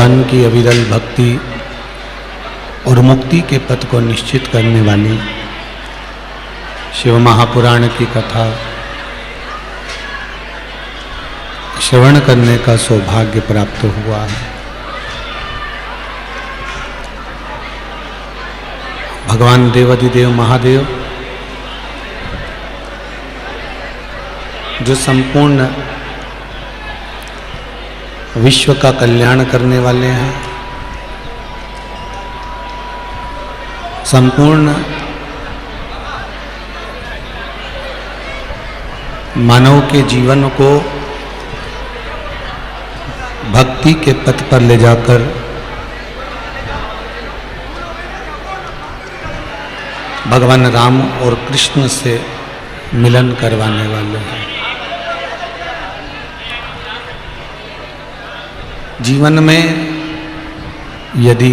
भगवान की अविरल भक्ति और मुक्ति के पथ को निश्चित करने वाली शिव महापुराण की कथा श्रवण करने का सौभाग्य प्राप्त हुआ है। भगवान देवाधिदेव महादेव जो संपूर्ण विश्व का कल्याण करने वाले हैं, संपूर्ण मानव के जीवन को भक्ति के पथ पर ले जाकर भगवान राम और कृष्ण से मिलन करवाने वाले हैं। जीवन में यदि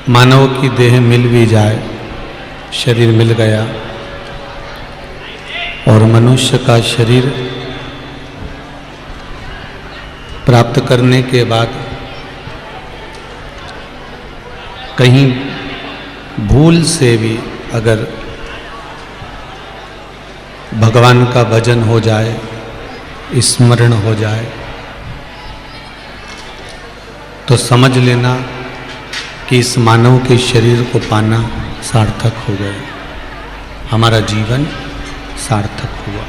मानव की देह मिल भी जाए, शरीर मिल गया और मनुष्य का शरीर प्राप्त करने के बाद कहीं भूल से भी अगर भगवान का भजन हो जाए, स्मरण हो जाए, तो समझ लेना कि इस मानव के शरीर को पाना सार्थक हो गया, हमारा जीवन सार्थक हुआ।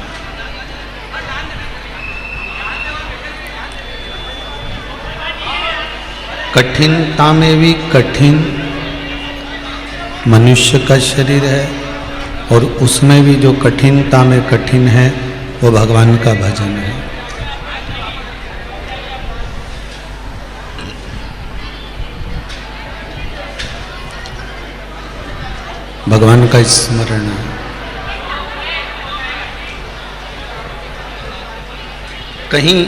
कठिनता में भी कठिन मनुष्य का शरीर है और उसमें भी जो कठिनता में कठिन है वो भगवान का भजन है। भगवान का स्मरण है। कहीं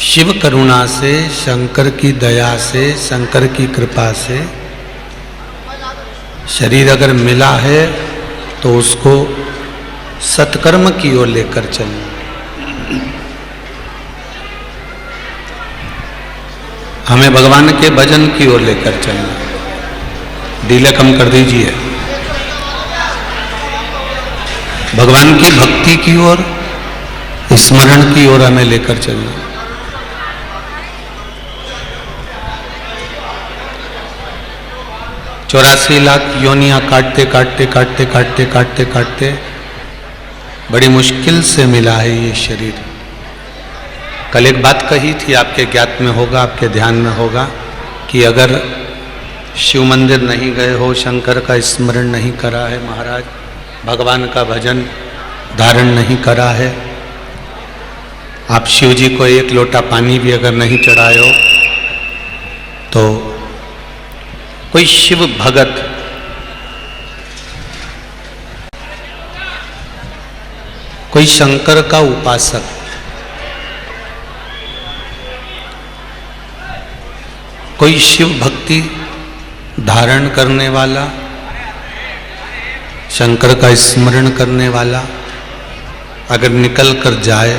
शिव करुणा से, शंकर की दया से, शंकर की कृपा से शरीर अगर मिला है तो उसको सत्कर्म की ओर लेकर चलना। हमें भगवान के भजन की ओर लेकर चलना। दिले कम कर दीजिए। भगवान की भक्ति की ओर, स्मरण की ओर हमें लेकर चलना। 84 लाख योनियां काटते काटते काटते काटते काटते काटते बड़ी मुश्किल से मिला है ये शरीर। कल एक बात कही थी, आपके ज्ञात में होगा, आपके ध्यान में होगा, कि अगर शिव मंदिर नहीं गए हो, शंकर का स्मरण नहीं करा है महाराज, भगवान का भजन धारण नहीं करा है, आप शिव जी को एक लोटा पानी भी अगर नहीं चढ़ाए हो, तो कोई शिव भगत कोई शंकर का उपासक कोई शिव भक्ति धारण करने वाला, शंकर का स्मरण करने वाला अगर निकल कर जाए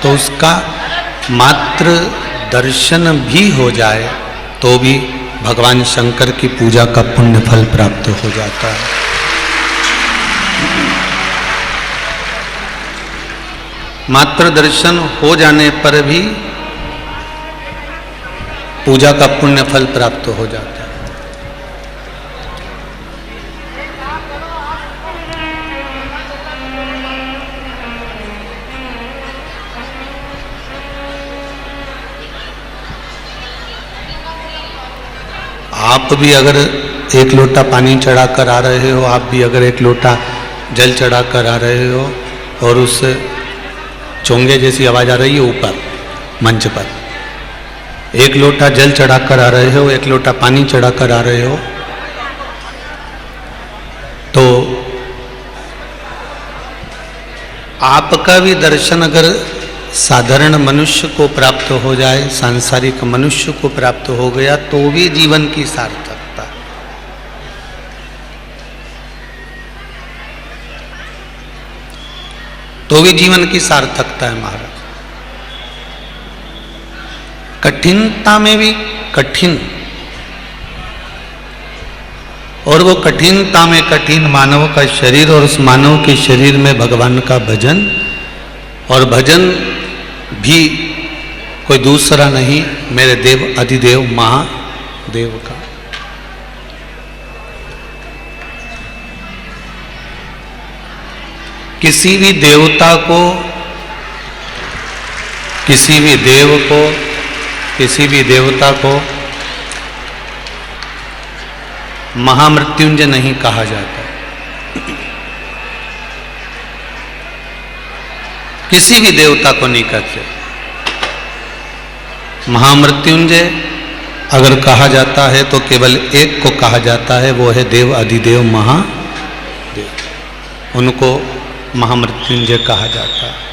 तो उसका मात्र दर्शन भी हो जाए तो भी भगवान शंकर की पूजा का पुण्य फल प्राप्त हो जाता है। मात्र दर्शन हो जाने पर भी पूजा का पुण्य फल प्राप्त हो जाता है। आप भी अगर एक लोटा पानी चढ़ा कर आ रहे हो, आप भी अगर एक लोटा जल चढ़ा कर आ रहे हो और उस चोंगे जैसी आवाज आ रही है ऊपर मंच पर, एक लोटा जल चढ़ा कर आ रहे हो, एक लोटा पानी चढ़ा कर आ रहे हो, तो आपका भी दर्शन अगर साधारण मनुष्य को प्राप्त हो जाए, सांसारिक मनुष्य को प्राप्त हो गया, तो भी जीवन की सार्थकता। तो भी जीवन की सार्थकता है महाराज। कठिनता में भी कठिन, और वो कठिनता में कठिन मानव का शरीर, और उस मानव के शरीर में भगवान का भजन, और भजन भी कोई दूसरा नहीं मेरे देव अधिदेव महादेव का। किसी भी देवता को, किसी भी देव को, किसी भी देवता को महामृत्युंजय नहीं कहा जाता। किसी भी देवता को नहीं कहते। महामृत्युंजय अगर कहा जाता है तो केवल एक को कहा जाता है, वो है देव अधिदेव महादेव। उनको महामृत्युंजय कहा जाता है।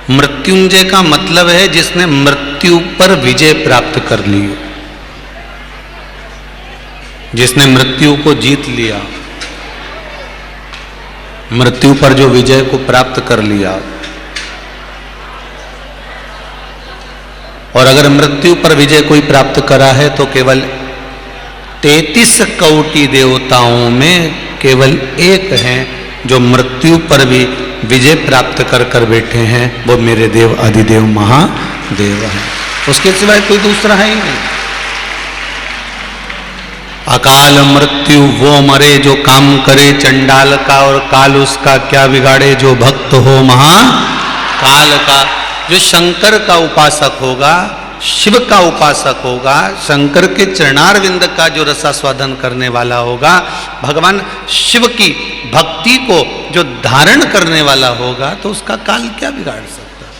मृत्युंजय का मतलब है जिसने मृत्यु पर विजय प्राप्त कर ली, जिसने मृत्यु को जीत लिया, मृत्यु पर जो विजय को प्राप्त कर लिया। और अगर मृत्यु पर विजय कोई प्राप्त करा है तो केवल 33 कोटि देवताओं में केवल एक हैं जो मृत्यु पर भी विजय प्राप्त कर कर बैठे हैं, वो मेरे देव अधिदेव महादेव हैं। उसके सिवाय कोई दूसरा है ही नहीं। अकाल मृत्यु वो मरे जो काम करे चंडाल का, और काल उसका क्या बिगाड़े जो भक्त हो महाकाल का। जो शंकर का उपासक होगा, शिव का उपासक होगा, शंकर के चरणारविंद का जो रसास्वादन करने वाला होगा, भगवान शिव की भक्ति को जो धारण करने वाला होगा, तो उसका काल क्या बिगाड़ सकता है।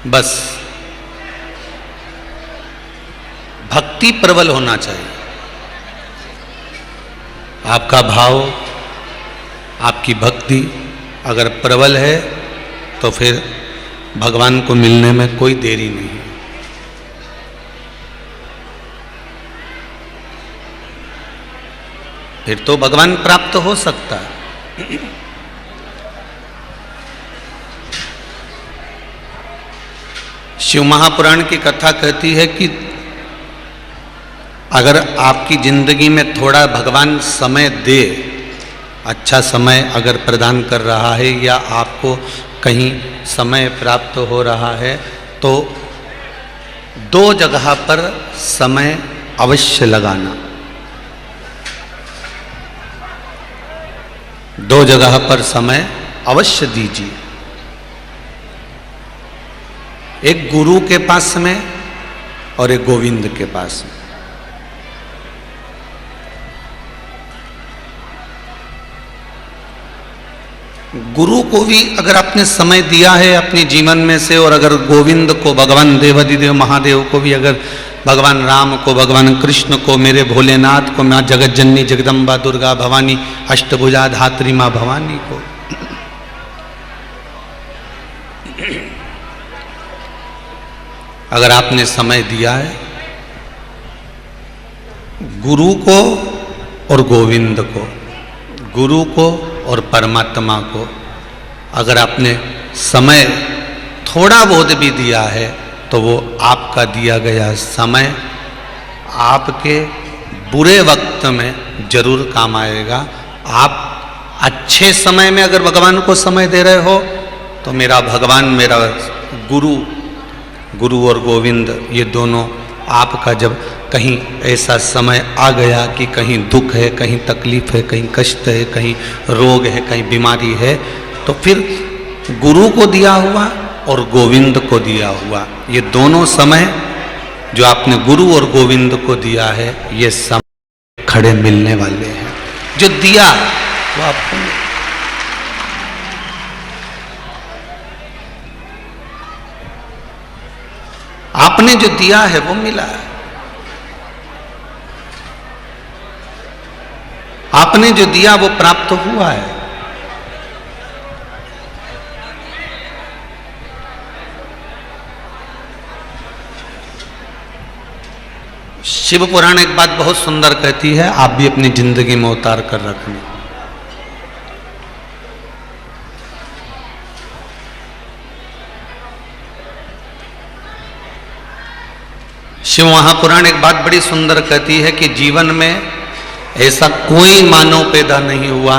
बस भक्ति प्रबल होना चाहिए। आपका भाव, आपकी भक्ति अगर प्रबल है तो फिर भगवान को मिलने में कोई देरी नहीं है। फिर तो भगवान प्राप्त हो सकता है। शिव महापुराण की कथा कहती है कि अगर आपकी जिंदगी में थोड़ा भगवान समय दे, अच्छा समय अगर प्रदान कर रहा है, या आपको कहीं समय प्राप्त हो रहा है, तो 2 जगह पर समय अवश्य लगाना। 2 जगह पर समय अवश्य दीजिए। एक गुरु के पास में और एक गोविंद के पास में। गुरु को भी अगर आपने समय दिया है अपने जीवन में से, और अगर गोविंद को, भगवान देवाधिदेव महादेव को भी, अगर भगवान राम को, भगवान कृष्ण को, मेरे भोलेनाथ को, माँ जगत जननी जगदम्बा दुर्गा भवानी अष्टभुजा धात्री माँ भवानी को, अगर आपने समय दिया है, गुरु को और गोविंद को, गुरु को और परमात्मा को अगर आपने समय थोड़ा बहुत भी दिया है, तो वो आपका दिया गया समय आपके बुरे वक्त में जरूर काम आएगा। आप अच्छे समय में अगर भगवान को समय दे रहे हो, तो मेरा भगवान, मेरा गुरु और गोविंद, ये दोनों आपका जब कहीं ऐसा समय आ गया कि कहीं दुख है, कहीं तकलीफ है, कहीं कष्ट है, कहीं रोग है, कहीं बीमारी है, तो फिर गुरु को दिया हुआ और गोविंद को दिया हुआ, ये दोनों समय जो आपने गुरु और गोविंद को दिया है, ये समय खड़े मिलने वाले हैं। जो दिया वो आपको, आपने जो दिया है वो मिला है। आपने जो दिया वो प्राप्त हुआ है। शिव पुराण एक बात बहुत सुंदर कहती है, आप भी अपनी जिंदगी में उतार कर रखना। शिव महापुराण एक बात बड़ी सुंदर कहती है कि जीवन में ऐसा कोई मानव पैदा नहीं हुआ,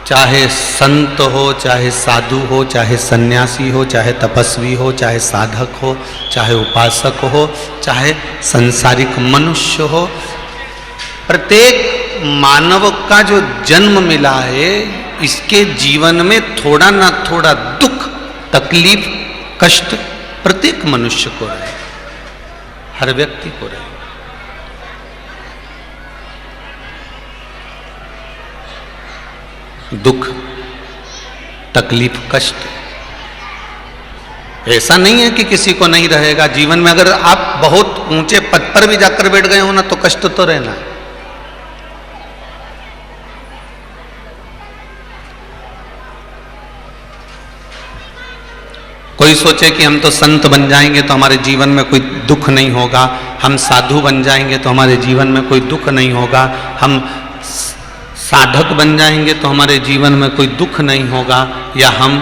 चाहे संत हो, चाहे साधु हो, चाहे सन्यासी हो, चाहे तपस्वी हो, चाहे साधक हो, चाहे उपासक हो, चाहे संसारिक मनुष्य हो, प्रत्येक मानव का जो जन्म मिला है इसके जीवन में थोड़ा ना थोड़ा दुख, तकलीफ, कष्ट प्रत्येक मनुष्य को रहे, हर व्यक्ति को रहे। दुख, तकलीफ, कष्ट ऐसा नहीं है कि किसी को नहीं रहेगा जीवन में। अगर आप बहुत ऊंचे पद पर भी जाकर बैठ गए हो ना तो कष्ट तो रहना है। कोई सोचे कि हम तो संत बन जाएंगे तो हमारे जीवन में कोई दुख नहीं होगा, हम साधु बन जाएंगे तो हमारे जीवन में कोई दुख नहीं होगा, हम साधक बन जाएंगे तो हमारे जीवन में कोई दुख नहीं होगा, या हम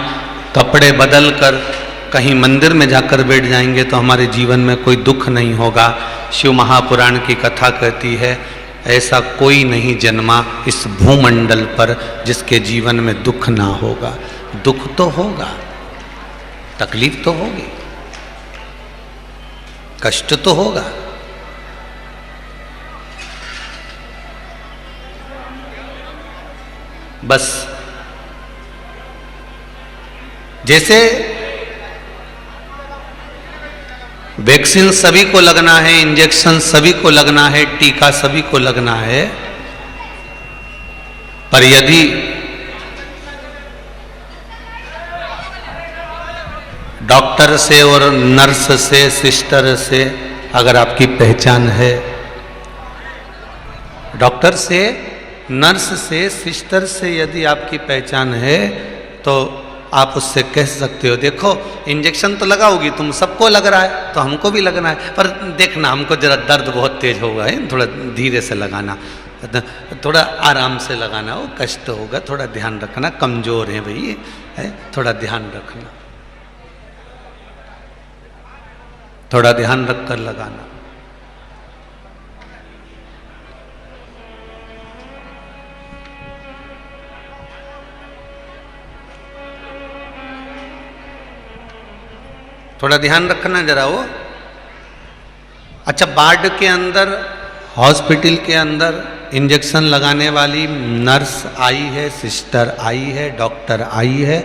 कपड़े बदल कर कहीं मंदिर में जाकर बैठ जाएंगे तो हमारे जीवन में कोई दुख नहीं होगा। शिव महापुराण की कथा कहती है ऐसा कोई नहीं जन्मा इस भूमंडल पर जिसके जीवन में दुख ना होगा। दुख तो होगा, तकलीफ तो होगी, कष्ट तो होगा। बस जैसे वैक्सीन सभी को लगना है, इंजेक्शन सभी को लगना है, टीका सभी को लगना है, पर यदि डॉक्टर से और नर्स से, सिस्टर से अगर आपकी पहचान है, डॉक्टर से, नर्स से, सिस्टर से यदि आपकी पहचान है तो आप उससे कह सकते हो देखो इंजेक्शन तो लगाओगी तुम, सबको लग रहा है तो हमको भी लगना है, पर देखना हमको जरा दर्द बहुत तेज होगा, है थोड़ा धीरे से लगाना, थोड़ा आराम से लगाना, वो कष्ट होगा, थोड़ा ध्यान रखना, कमजोर है भाई, है थोड़ा ध्यान रखना, थोड़ा ध्यान रखकर लगाना। थोड़ा ध्यान रखना जरा वो। अच्छा, वार्ड के अंदर, हॉस्पिटल के अंदर इंजेक्शन लगाने वाली नर्स आई है, सिस्टर आई है, डॉक्टर आई है,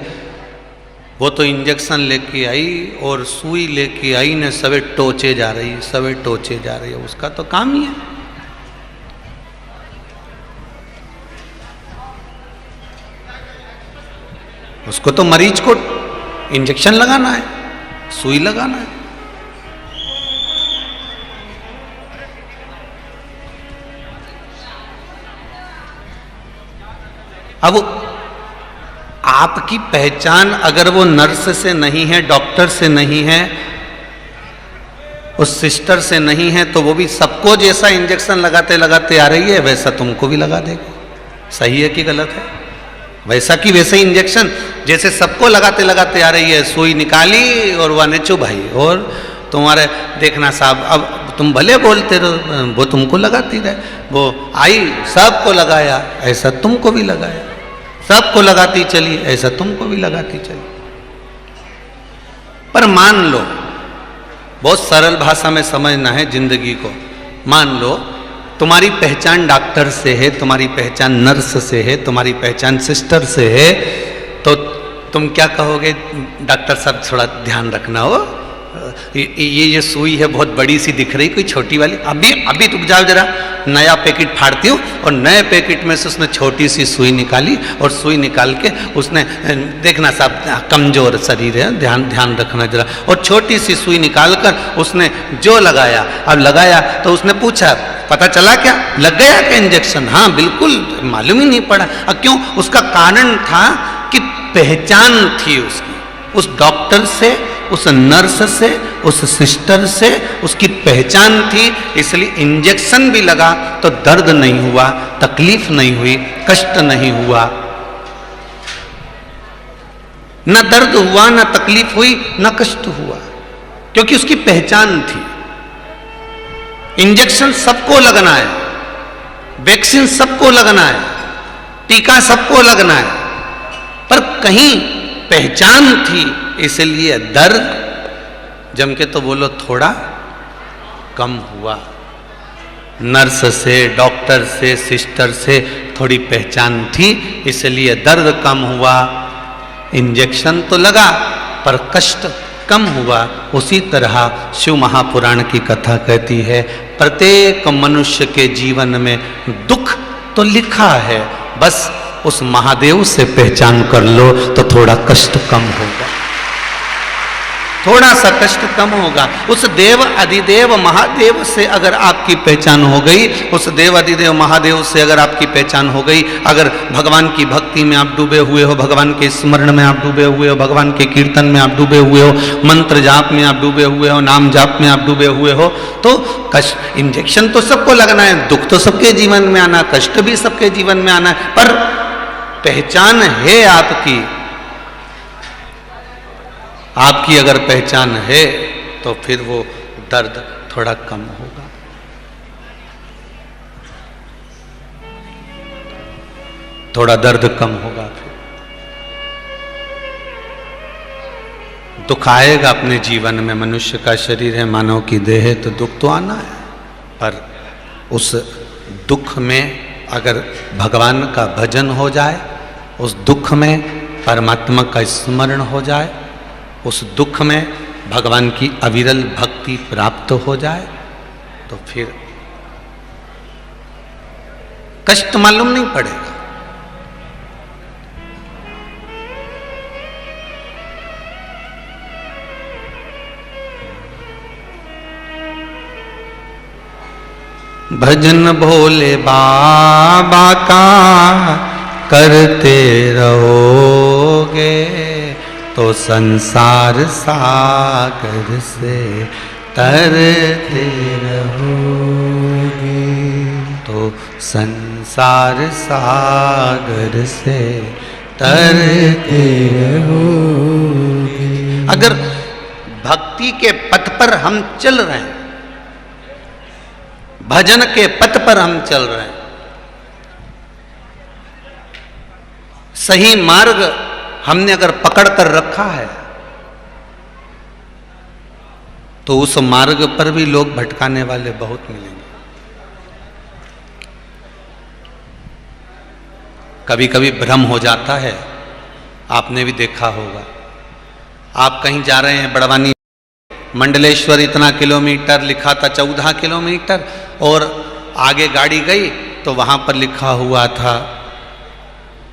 वो तो इंजेक्शन लेके आई और सुई लेके आई ने सवे टोचे जा रही, सवे टोचे जा रही है, उसका तो काम ही है। उसको तो मरीज को इंजेक्शन लगाना है, सुई लगाना है। अब आपकी पहचान अगर वो नर्स से नहीं है, डॉक्टर से नहीं है, उस सिस्टर से नहीं है, तो वो भी सबको जैसा इंजेक्शन लगाते लगाते आ रही है वैसा तुमको भी लगा देगी। सही है कि गलत है? वैसा कि वैसे ही इंजेक्शन जैसे सबको लगाते लगाते आ रही है, सुई निकाली और वह नेचो भाई, और तुम्हारे देखना साहब, अब तुम भले बोलते रहो, वो तुमको लगाती रहे, वो आई सबको लगाया, ऐसा तुमको भी लगाया, सबको लगाती चली, ऐसा तुमको भी लगाती चली। पर मान लो, बहुत सरल भाषा में समझना है जिंदगी को, मान लो तुम्हारी पहचान डॉक्टर से है, तुम्हारी पहचान नर्स से है, तुम्हारी पहचान सिस्टर से है, तो तुम क्या कहोगे? डॉक्टर साहब थोड़ा ध्यान रखना हो, ये सुई है बहुत बड़ी सी दिख रही, कोई छोटी वाली, अभी रुक जाओ जरा, नया पैकेट फाड़ती हूँ, और नए पैकेट में से उसने छोटी सी सुई निकाली, और सुई निकाल के उसने, देखना साहब कमजोर शरीर है, ध्यान रखना जरा, और छोटी सी सुई निकाल कर उसने जो लगाया, अब लगाया तो उसने पूछा पता चला क्या, लग गया क्या इंजेक्शन? हाँ बिल्कुल, मालूम ही नहीं पड़ा। अब क्यों? उसका कारण था कि पहचान थी उसकी, उस डॉक्टर से, उस नर्स से, उस सिस्टर से उसकी पहचान थी, इसलिए इंजेक्शन भी लगा तो दर्द नहीं हुआ, तकलीफ नहीं हुई, कष्ट नहीं हुआ। न दर्द हुआ, न तकलीफ हुई, न कष्ट हुआ, क्योंकि उसकी पहचान थी। इंजेक्शन सबको लगना है, वैक्सीन सबको लगना है, टीका सबको लगना है, पर कहीं पहचान थी, इसलिए दर्द जम के तो बोलो थोड़ा कम हुआ। नर्स से, डॉक्टर से, सिस्टर से थोड़ी पहचान थी, इसलिए दर्द कम हुआ। इंजेक्शन तो लगा पर कष्ट कम हुआ। उसी तरह शिव महापुराण की कथा कहती है, प्रत्येक मनुष्य के जीवन में दुख तो लिखा है, बस उस महादेव से पहचान कर लो तो थोड़ा कष्ट कम होगा, थोड़ा सा कष्ट कम होगा। उस देव अधिदेव महादेव से अगर आपकी पहचान हो गई, उस देव अधिदेव महादेव से अगर आपकी पहचान हो गई, अगर भगवान की भक्ति में आप डूबे हुए हो, भगवान के स्मरण में आप डूबे हुए हो, भगवान के कीर्तन में आप डूबे हुए हो, मंत्र जाप में आप डूबे हुए हो, नाम जाप में आप डूबे हुए हो, तो कष्ट, इंजेक्शन तो सबको लगना है, दुख तो सबके जीवन में आना, कष्ट भी सबके जीवन में आना है, पर पहचान है आपकी। आपकी अगर पहचान है तो फिर वो दर्द थोड़ा कम होगा। थोड़ा दर्द कम होगा, फिर दुख आएगा अपने जीवन में। मनुष्य का शरीर है, मानव की देह है, तो दुख तो आना है, पर उस दुख में अगर भगवान का भजन हो जाए, उस दुख में परमात्मा का स्मरण हो जाए, उस दुख में भगवान की अविरल भक्ति प्राप्त हो जाए, तो फिर कष्ट मालूम नहीं पड़ेगा। भजन भोले बाबा का करते रहोगे तो संसार सागर से तरते रहोगे, तो संसार सागर से तरते रहोगे। अगर भक्ति के पथ पर हम चल रहे हैं, भजन के पथ पर हम चल रहे हैं, सही मार्ग हमने अगर पकड़ कर रखा है, तो उस मार्ग पर भी लोग भटकाने वाले बहुत मिलेंगे। कभी कभी भ्रम हो जाता है, आपने भी देखा होगा। आप कहीं जा रहे हैं, बड़वानी मंडलेश्वर इतना किलोमीटर लिखा था, 14 किलोमीटर, और आगे गाड़ी गई तो वहां पर लिखा हुआ था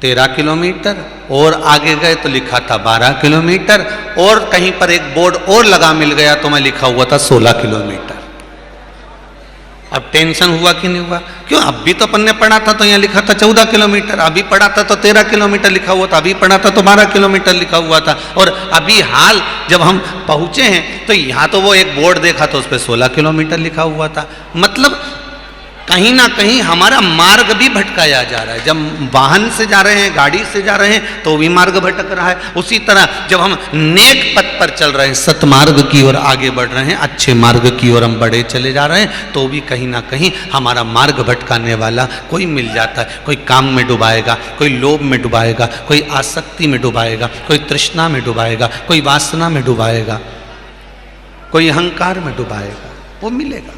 13 किलोमीटर, और आगे गए तो लिखा था 12 किलोमीटर, और कहीं पर एक बोर्ड और लगा मिल गया तो मैं लिखा हुआ था 16 किलोमीटर। अब टेंशन हुआ कि नहीं हुआ? क्यों, अब भी तो अपन ने पढ़ा था तो यहाँ लिखा था 14 किलोमीटर, अभी पढ़ा था तो 13 किलोमीटर लिखा हुआ था, अभी पढ़ा था तो 12 किलोमीटर लिखा हुआ था, और अभी हाल जब हम पहुंचे हैं तो यहाँ तो वो एक बोर्ड देखा तो उस पर 16 किलोमीटर लिखा हुआ था। मतलब कहीं ना कहीं हमारा मार्ग भी भटकाया जा रहा है। जब वाहन से जा रहे हैं, गाड़ी से जा रहे हैं, तो भी मार्ग भटक रहा है। उसी तरह जब हम नेक पथ पर चल रहे हैं, सतमार्ग की ओर आगे बढ़ रहे हैं, अच्छे मार्ग की ओर हम बढ़े चले जा रहे हैं, तो भी कहीं ना कहीं हमारा मार्ग भटकाने वाला कोई मिल जाता है। कोई काम में डुबाएगा, कोई लोभ में डुबाएगा, कोई आसक्ति में डुबाएगा, कोई तृष्णा में डुबाएगा, कोई वासना में डुबाएगा, कोई अहंकार में डुबाएगा, वो मिलेगा।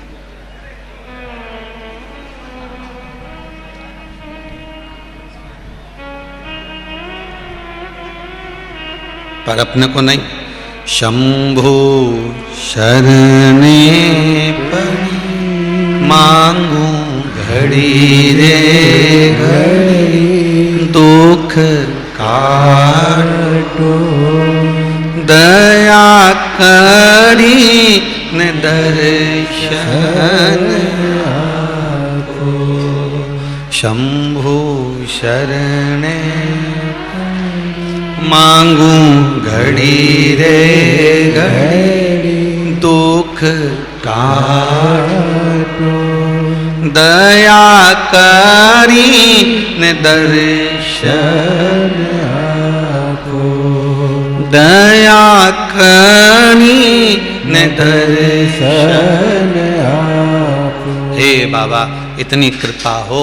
पर अपने को नहीं। शंभु शरणे पड़ी मांगू घड़ी रे घड़ी, दुख काटो दया करी न दर्शन आपो। शंभु शरणे मांगू घड़ी रे घड़ी दुख काटो, दया करी ने दर्शन आपो, दया करी ने दर्शन आपो। हे बाबा इतनी कृपा हो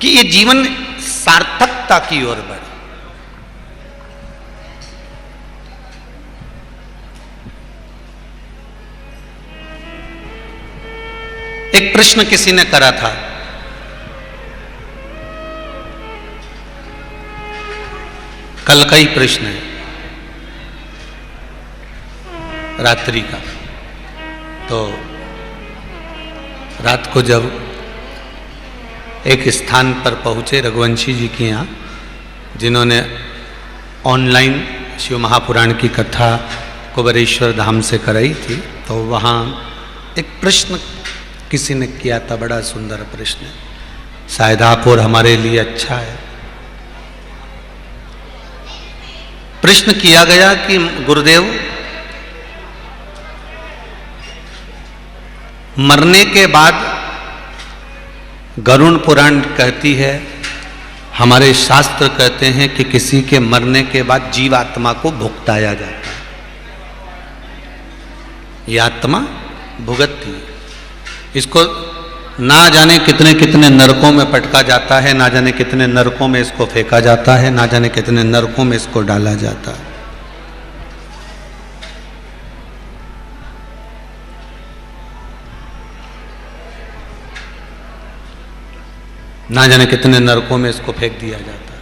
कि ये जीवन सार्थकता की ओर बढ़े। एक प्रश्न किसी ने करा था, कल का ही प्रश्न है, रात्रि का। तो रात को जब एक स्थान पर पहुंचे रघुवंशी जी के यहाँ, जिन्होंने ऑनलाइन शिव महापुराण की कथा कुबेरेश्वर धाम से कराई थी, तो वहाँ एक प्रश्न किसी ने किया था, बड़ा सुंदर प्रश्न है, शायद आप और हमारे लिए अच्छा है। प्रश्न किया गया कि गुरुदेव, मरने के बाद गरुड़ पुराण कहती है, हमारे शास्त्र कहते हैं कि किसी के मरने के बाद जीवात्मा को भुगताया जाता है। ये आत्मा भुगतती है, इसको ना जाने कितने कितने नरकों में पटका जाता है, ना जाने कितने नरकों में इसको फेंका जाता है, ना जाने कितने नरकों में इसको डाला जाता है। ना जाने कितने नरकों में इसको फेंक दिया जाता है।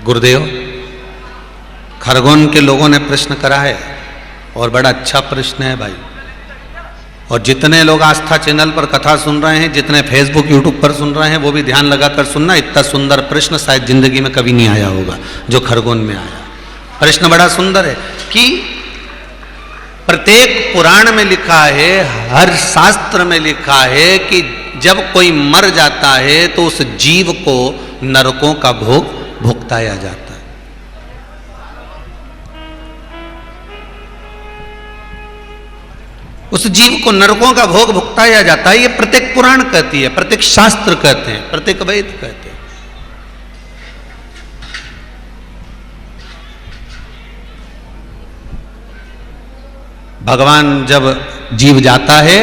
गुरुदेव, खरगोन के लोगों ने प्रश्न करा है और बड़ा अच्छा प्रश्न है भाई। और जितने लोग आस्था चैनल पर कथा सुन रहे हैं, जितने फेसबुक यूट्यूब पर सुन रहे हैं, वो भी ध्यान लगाकर सुनना। इतना सुंदर प्रश्न शायद जिंदगी में कभी नहीं आया होगा जो खरगोन में आया। प्रश्न बड़ा सुंदर है कि प्रत्येक पुराण में लिखा है, हर शास्त्र में लिखा है कि जब कोई मर जाता है तो उस जीव को नरकों का भोग भुगताया जाता है। उस जीव को नरकों का भोग भुगताया जाता है। ये प्रत्येक पुराण कहती है, प्रत्येक शास्त्र कहते हैं, प्रत्येक वेद कहते हैं। भगवान जब जीव जाता है,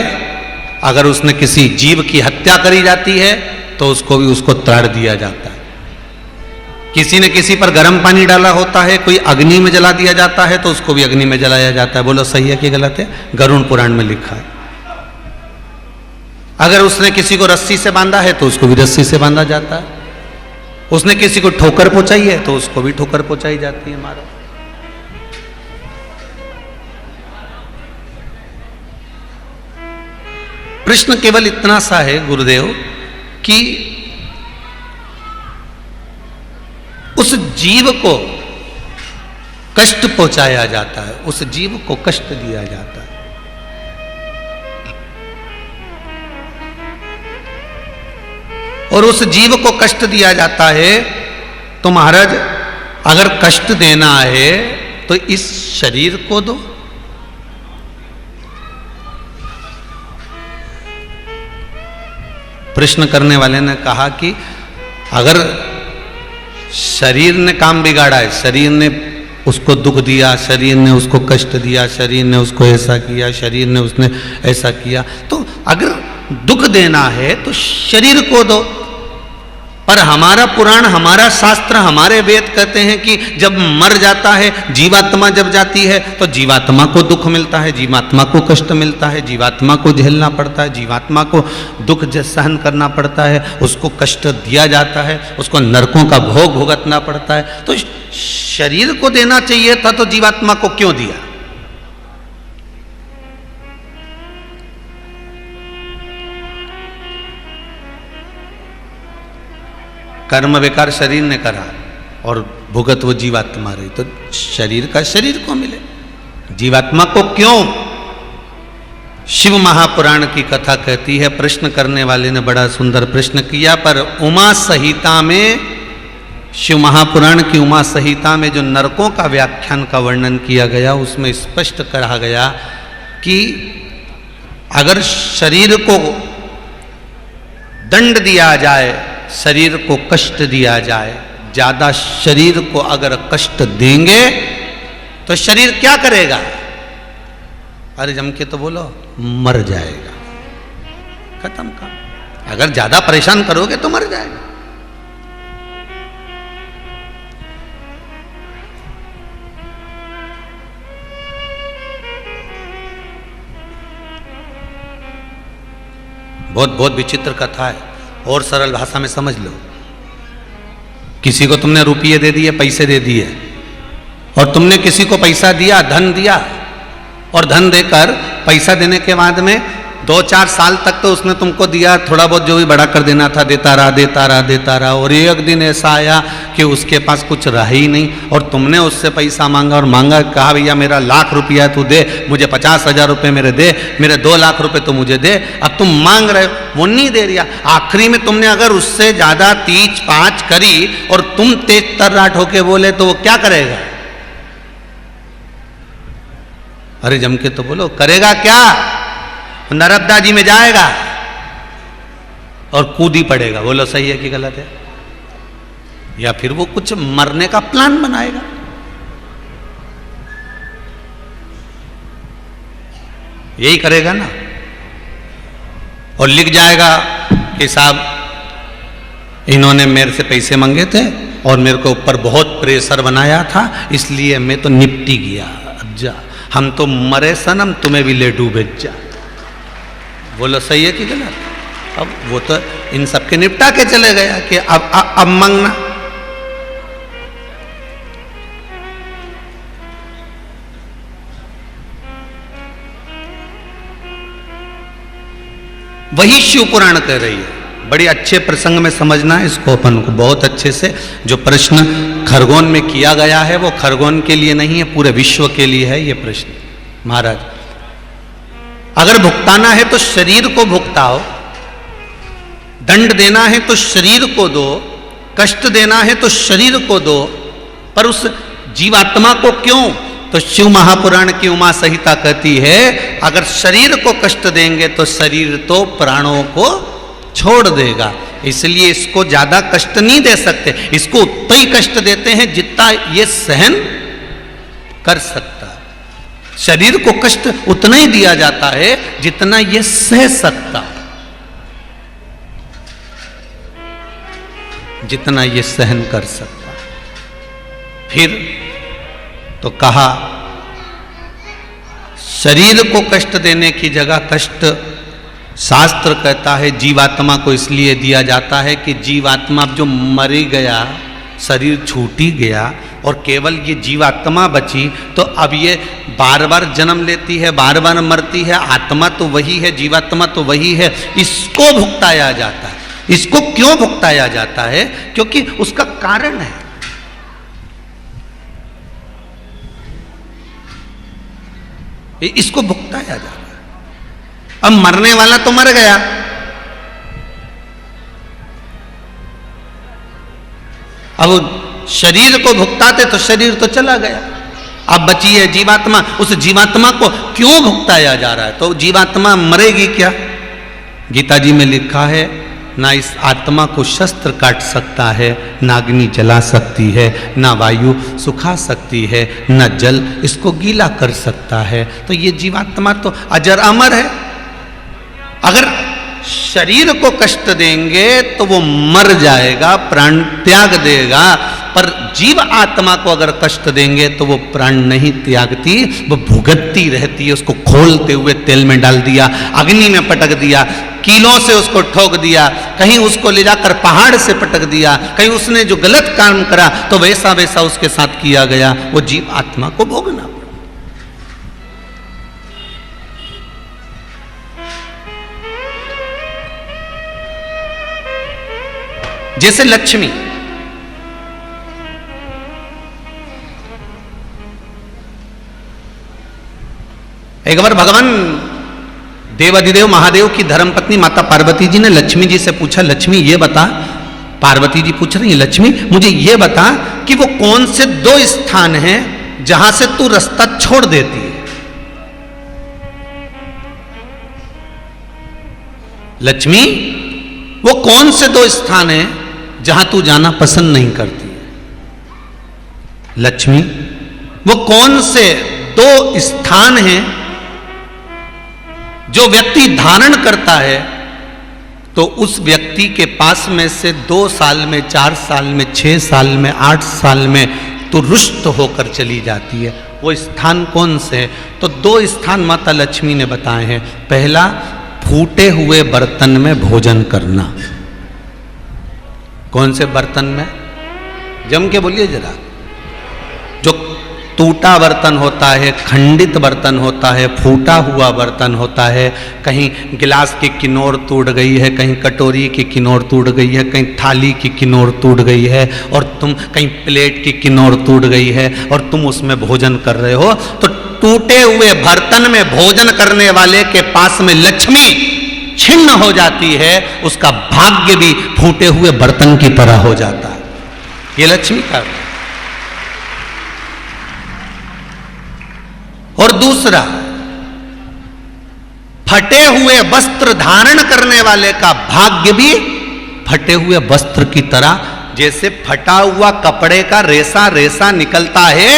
अगर उसने किसी जीव की हत्या करी जाती है तो उसको ताड़ दिया जाता है। किसी ने किसी पर गर्म पानी डाला होता है, कोई अग्नि में जला दिया जाता है तो उसको भी अग्नि में जलाया जाता है। बोलो सही है कि गलत है? गरुड़ पुराण में लिखा है। अगर उसने किसी को रस्सी से बांधा है तो उसको भी रस्सी से बांधा जाता है। उसने किसी को ठोकर पहुंचाई है तो उसको भी ठोकर पहुंचाई जाती है। मारो। प्रश्न केवल इतना सा है गुरुदेव कि उस जीव को कष्ट पहुंचाया जाता है, उस जीव को कष्ट दिया जाता है। और उस जीव को कष्ट दिया जाता है तो महाराज, अगर कष्ट देना है तो इस शरीर को दो। प्रश्न करने वाले ने कहा कि अगर शरीर ने काम बिगाड़ा है, शरीर ने उसको दुख दिया, शरीर ने उसको कष्ट दिया, शरीर ने उसको ऐसा किया, शरीर ने उसने ऐसा किया, तो अगर दुख देना है तो शरीर को दो। पर हमारा पुराण, हमारा शास्त्र, हमारे वेद कहते हैं कि जब मर जाता है, जीवात्मा जब जाती है तो जीवात्मा को दुख मिलता है, जीवात्मा को कष्ट मिलता है, जीवात्मा को झेलना पड़ता है, जीवात्मा को दुख सहन करना पड़ता है, उसको कष्ट दिया जाता है, उसको नरकों का भोग भुगतना पड़ता है। तो शरीर को देना चाहिए था तो जीवात्मा को क्यों दिया? कर्म बेकार शरीर ने करा और भुगत वो जीवात्मा रही, तो शरीर का शरीर को मिले, जीवात्मा को क्यों? शिव महापुराण की कथा कहती है, प्रश्न करने वाले ने बड़ा सुंदर प्रश्न किया, पर उमा संहिता में, शिव महापुराण की उमा संहिता में जो नरकों का व्याख्यान का वर्णन किया गया, उसमें स्पष्ट कहा गया कि अगर शरीर को दंड दिया जाए, शरीर को कष्ट दिया जाए, ज्यादा शरीर को अगर कष्ट देंगे तो शरीर क्या करेगा? अरे जम के तो बोलो, मर जाएगा, खत्म काम। अगर ज्यादा परेशान करोगे तो मर जाएगा। बहुत बहुत विचित्र कथा है, और सरल भाषा में समझ लो। किसी को तुमने रुपये दे दिए, पैसे दे दिए, और तुमने किसी को पैसा दिया, धन दिया, और धन देकर पैसा देने के बाद में 2-4 साल तक तो उसने तुमको दिया, थोड़ा बहुत जो भी बड़ा कर देना था देता रहा देता रहा देता रहा, और एक दिन ऐसा आया कि उसके पास कुछ रहा ही नहीं, और तुमने उससे पैसा मांगा और मांगा, कहा भैया मेरा 1,00,000 रुपया तू दे, मुझे 50,000 रुपये मेरे दे, मेरे 2,00,000 रुपये तो मुझे दे। अब तुम मांग रहे हो, वो नहीं दे रिया। आखिरी में तुमने अगर उससे ज़्यादा 3-5 करी और तुम तेज तर्राट होके बोले तो वो क्या करेगा? अरे जम के तो बोलो, करेगा क्या? नर्मदा जी में जाएगा और कूद ही पड़ेगा। बोलो सही है कि गलत है? या फिर वो कुछ मरने का प्लान बनाएगा। यही करेगा ना, और लिख जाएगा कि साहब इन्होंने मेरे से पैसे मांगे थे और मेरे को ऊपर बहुत प्रेशर बनाया था, इसलिए मैं तो निपटी गया। जा, हम तो मरे सनम, तुम्हें भी ले डूबे जा। बोलो सही है कि गलत? अब वो तो इन सबके निपटा के चले गया कि अब मांगना। वही शिव पुराण कह रही है। बड़ी अच्छे प्रसंग में समझना है इसको अपन को बहुत अच्छे से। जो प्रश्न खरगोन में किया गया है वो खरगोन के लिए नहीं है, पूरे विश्व के लिए है ये प्रश्न। महाराज, अगर भुगताना है तो शरीर को भुगताओ, दंड देना है तो शरीर को दो, कष्ट देना है तो शरीर को दो, पर उस जीवात्मा को क्यों? तो शिव महापुराण की उमा संहिता कहती है, अगर शरीर को कष्ट देंगे तो शरीर तो प्राणों को छोड़ देगा, इसलिए इसको ज्यादा कष्ट नहीं दे सकते। इसको उतना ही कष्ट देते हैं जितना ये सहन कर सकता है। शरीर को कष्ट उतना ही दिया जाता है जितना ये सह सकता, जितना ये सहन कर सकता। फिर तो कहा, शरीर को कष्ट देने की जगह कष्ट शास्त्र कहता है जीवात्मा को इसलिए दिया जाता है कि जीवात्मा जो मर गया, शरीर छूट ही गया और केवल ये जीवात्मा बची, तो अब ये बार बार जन्म लेती है, बार बार मरती है। आत्मा तो वही है, जीवात्मा तो वही है, इसको भुगताया जाता है। इसको क्यों भुगताया जाता है? क्योंकि उसका कारण है। इसको भुगताया जाता है। अब मरने वाला तो मर गया, अब शरीर को भुगताते तो शरीर तो चला गया, अब बची है जीवात्मा। उस जीवात्मा को क्यों भुगताया जा रहा है? तो जीवात्मा मरेगी क्या? गीता जी में लिखा है, ना इस आत्मा को शस्त्र काट सकता है, ना अग्नि जला सकती है, ना वायु सुखा सकती है, ना जल इसको गीला कर सकता है। तो ये जीवात्मा तो अजर अमर है। अगर शरीर को कष्ट देंगे तो वो मर जाएगा, प्राण त्याग देगा, पर जीव आत्मा को अगर कष्ट देंगे तो वो प्राण नहीं त्यागती, वो भुगतती रहती है। उसको खोलते हुए तेल में डाल दिया, अग्नि में पटक दिया, कीलों से उसको ठोक दिया, कहीं उसको ले जाकर पहाड़ से पटक दिया, कहीं उसने जो गलत काम करा तो वैसा वैसा उसके साथ किया गया। वो जीव आत्मा को भोगना पड़ा। जैसे लक्ष्मी, एक बार भगवान देवाधिदेव महादेव की धर्मपत्नी माता पार्वती जी ने लक्ष्मी जी से पूछा, लक्ष्मी ये बता, पार्वती जी पूछ रही है, लक्ष्मी मुझे ये बता कि वो कौन से 2 स्थान हैं जहां से तू रास्ता छोड़ देती है। लक्ष्मी वो कौन से 2 स्थान हैं जहां तू जाना पसंद नहीं करती है। लक्ष्मी वो कौन से 2 स्थान हैं जो व्यक्ति धारण करता है तो उस व्यक्ति के पास में से 2 साल में, 4 साल में, 6 साल में, 8 साल में तो रुष्ट होकर चली जाती है। वो स्थान कौन से है? तो 2 स्थान माता लक्ष्मी ने बताए हैं। पहला, फूटे हुए बर्तन में भोजन करना। कौन से बर्तन में? जम के बोलिए जरा। जो टूटा बर्तन होता है, खंडित बर्तन होता है, फूटा हुआ बर्तन होता है, कहीं गिलास की किनोर टूट गई है, कहीं कटोरी की किनोर टूट गई है, कहीं थाली की किनोर टूट गई है और तुम कहीं प्लेट की किनोर टूट गई है और तुम उसमें भोजन कर रहे हो, तो टूटे हुए बर्तन में भोजन करने वाले के पास में लक्ष्मी छिन्न हो जाती है, उसका भाग्य भी फूटे हुए बर्तन की तरह हो जाता है। ये लक्ष्मी का। और दूसरा, फटे हुए वस्त्र धारण करने वाले का भाग्य भी फटे हुए वस्त्र की तरह, जैसे फटा हुआ कपड़े का रेसा रेसा निकलता है,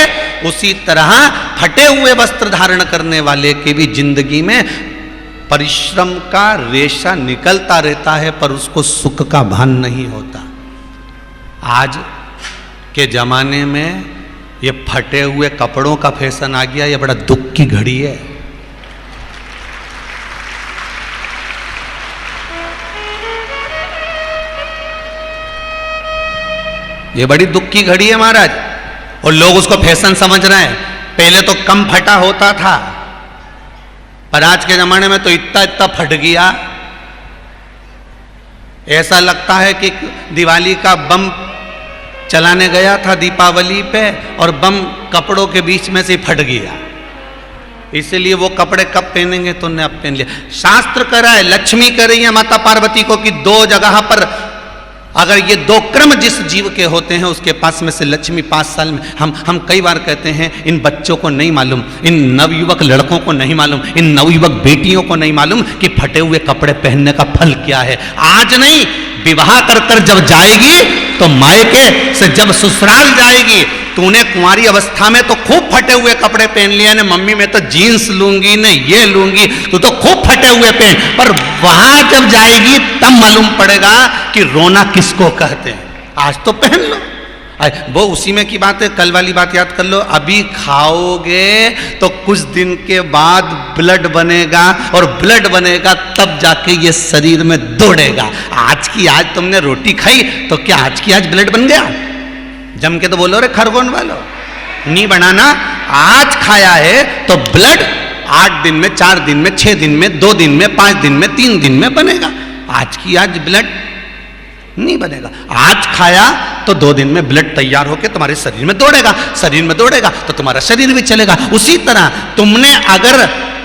उसी तरह फटे हुए वस्त्र धारण करने वाले की भी जिंदगी में परिश्रम का रेशा निकलता रहता है, पर उसको सुख का भान नहीं होता। आज के जमाने में ये फटे हुए कपड़ों का फैशन आ गया, ये बड़ा दुख की घड़ी है। ये बड़ी दुख की घड़ी है महाराज, और लोग उसको फैशन समझ रहे हैं। पहले तो कम फटा होता था, पर आज के जमाने में तो इतना इतना फट गया, ऐसा लगता है कि दिवाली का बम चलाने गया था दीपावली पे और बम कपड़ों के बीच में से फट गया। इसलिए वो कपड़े कब पहनेंगे तो ने अब पहन लिया। शास्त्र कह रहा है, लक्ष्मी कह रही है माता पार्वती को कि 2 जगह पर अगर ये 2 क्रम जिस जीव के होते हैं उसके पास में से लक्ष्मी 5 साल में, हम कई बार कहते हैं इन बच्चों को नहीं मालूम, इन नवयुवक लड़कों को नहीं मालूम, इन नवयुवक बेटियों को नहीं मालूम कि फटे हुए कपड़े पहनने का फल क्या है। आज नहीं, विवाह कर कर जब जाएगी तो मायके से जब ससुराल जाएगी, तूने कुंवारी अवस्था में तो खूब फटे हुए कपड़े पहन लिए ने, मम्मी मैं तो जीन्स लूंगी ने ये लूंगी, तू तो खूब फटे हुए पहन, पर वहां जब जाएगी तब मालूम पड़ेगा कि रोना किसको कहते हैं। आज तो पहन लो, वो उसी में की बात है। कल वाली बात याद कर लो, अभी खाओगे तो कुछ दिन के बाद ब्लड बनेगा और ब्लड बनेगा तब जाके ये शरीर में दौड़ेगा। आज की आज तुमने रोटी खाई तो क्या आज की आज ब्लड बन गया? जम के तो बोलो रे खरगोन वालों, नहीं बनाना। आज खाया है तो ब्लड 8 दिन में, 4 दिन में, 6 दिन में, 2 दिन में, 5 दिन में, 3 दिन में बनेगा। आज की आज ब्लड नहीं बनेगा। आज खाया तो 2 दिन में ब्लड तैयार होकर तुम्हारे शरीर में दौड़ेगा, शरीर में दौड़ेगा तो तुम्हारा शरीर भी चलेगा। उसी तरह तुमने अगर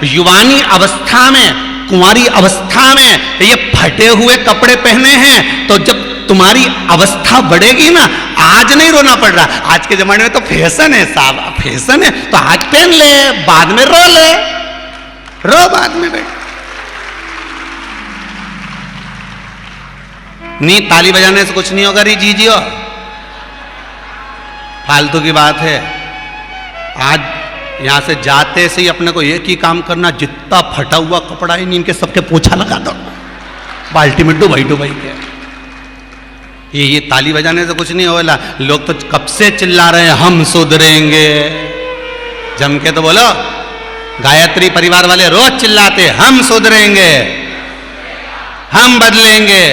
युवानी अवस्था में, कुंवारी अवस्था में ये फटे हुए कपड़े पहने हैं तो जब तुम्हारी अवस्था बढ़ेगी ना, आज नहीं रोना पड़ रहा। आज के जमाने में तो फैशन है साहब, फैशन है तो आज पहन ले, बाद में रो ले, रो बाद में बैठ। नहीं, ताली बजाने से कुछ नहीं होगा री जीजियो, फालतू की बात है। आज यहां से जाते से ही अपने को एक ही काम करना, जितना फटा हुआ कपड़ा है इनके सबके पोछा लगा दो, बाल्टी में डुबाई डुबाई के। ये ताली बजाने से कुछ नहीं होगा। लोग तो कब से चिल्ला रहे हैं हम सुधरेंगे, जम के तो बोलो। गायत्री परिवार वाले रोज चिल्लाते हम सुधरेंगे, हम बदलेंगे।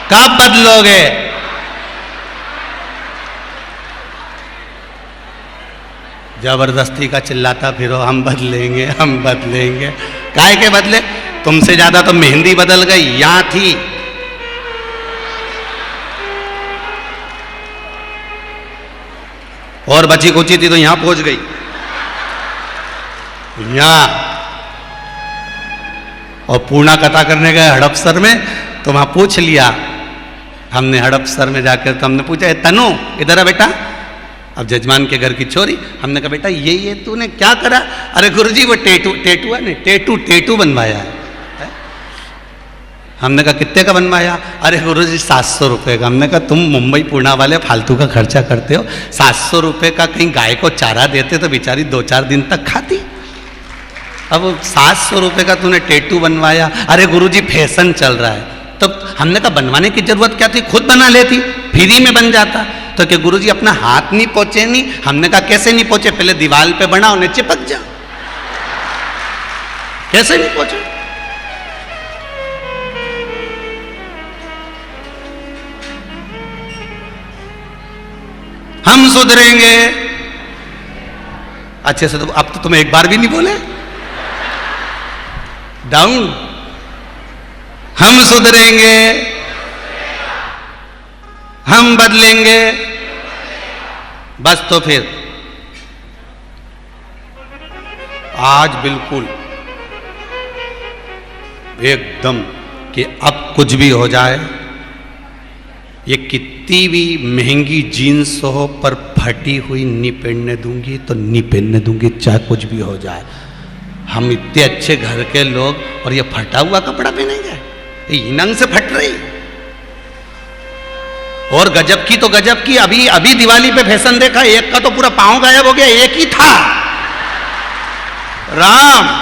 कब बदलोगे? जबरदस्ती का चिल्लाता फिरो हम बदलेंगे, हम बदलेंगे। काहे के बदले? तुमसे ज्यादा तो मेहंदी बदल गई, यहां थी। और बची कुची थी तो यहां पहुंच गई। यहां और पूर्णा कथा करने गए हड़पसर में, तो वहां पूछ लिया हमने हड़पसर में जाकर, तो हमने पूछा तनु इधर आ बेटा, अब जजमान के घर की छोरी, हमने कहा बेटा ये तूने क्या करा? अरे गुरुजी वो टेटू है ना, टेटू बनवाया है। हमने कहा कितने का बनवाया? अरे गुरुजी 700 रुपये का। हमने कहा तुम मुंबई पूर्णा वाले फालतू का खर्चा करते हो, 700 रुपये का कहीं गाय को चारा देते तो बेचारी 2-4 दिन तक खाती। अब 700 रुपये का तूने टेटू बनवाया। अरे गुरुजी फैशन चल रहा है। तो हमने कहा बनवाने की जरूरत क्या थी, खुद बना लेती, फ्री में बन जाता। तो क्या गुरुजी अपना हाथ नहीं पहुंचे? नहीं। हमने कहा कैसे नहीं पहुंचे? पहले दीवार पे बना उन्हें चिपक जा। कैसे नहीं पहुंचे? हम सुधरेंगे। अच्छे से, तो अब तो तुम एक बार भी नहीं बोले। डाउन। हम सुधरेंगे, हम बदलेंगे। बस तो फिर आज बिल्कुल एकदम कि अब कुछ भी हो जाए, ये कितनी भी महंगी जीन्स हो पर फटी हुई नहीं पहनने दूंगी, तो नहीं पहनने दूंगी, चाहे कुछ भी हो जाए। हम इतने अच्छे घर के लोग और ये फटा हुआ कपड़ा पहनेंगे? ये नंग से फट रही। और गजब की तो गजब की, अभी दिवाली पे फैशन देखा, एक का तो पूरा पांव गायब हो गया, एक ही था। राम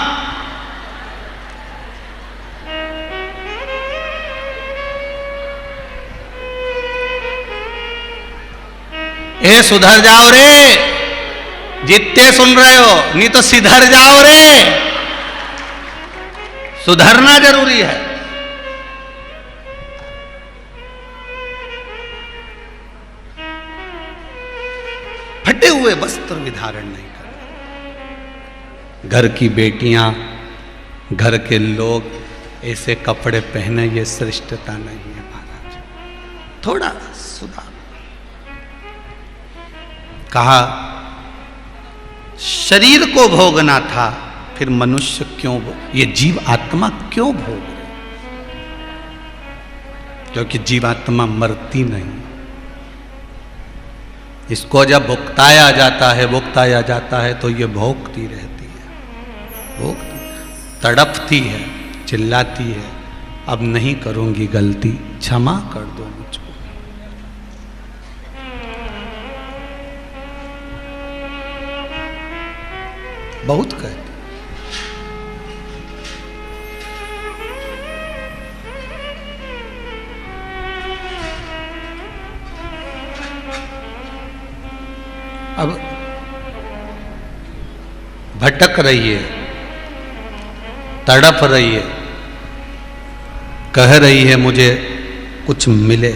ए सुधर जाओ रे, जितने सुन रहे हो, नहीं तो सिधर जाओ रे। सुधरना जरूरी है। फटे हुए वस्त्र विधारण नहीं करना। घर की बेटियां, घर के लोग ऐसे कपड़े पहने, ये श्रेष्ठता नहीं है महाराज। थोड़ा सुधार। कहा शरीर को भोगना था, फिर मनुष्य क्यों ये जीव आत्मा क्यों भोग रहे? क्योंकि जीवात्मा मरती नहीं। इसको जब भुगताया जाता है तो ये भोगती रहती है, तड़पती है, चिल्लाती है, अब नहीं करूंगी गलती, क्षमा कर दो मुझको। बहुत कहते। अब भटक रही है, तड़प रही है, कह रही है मुझे कुछ मिले।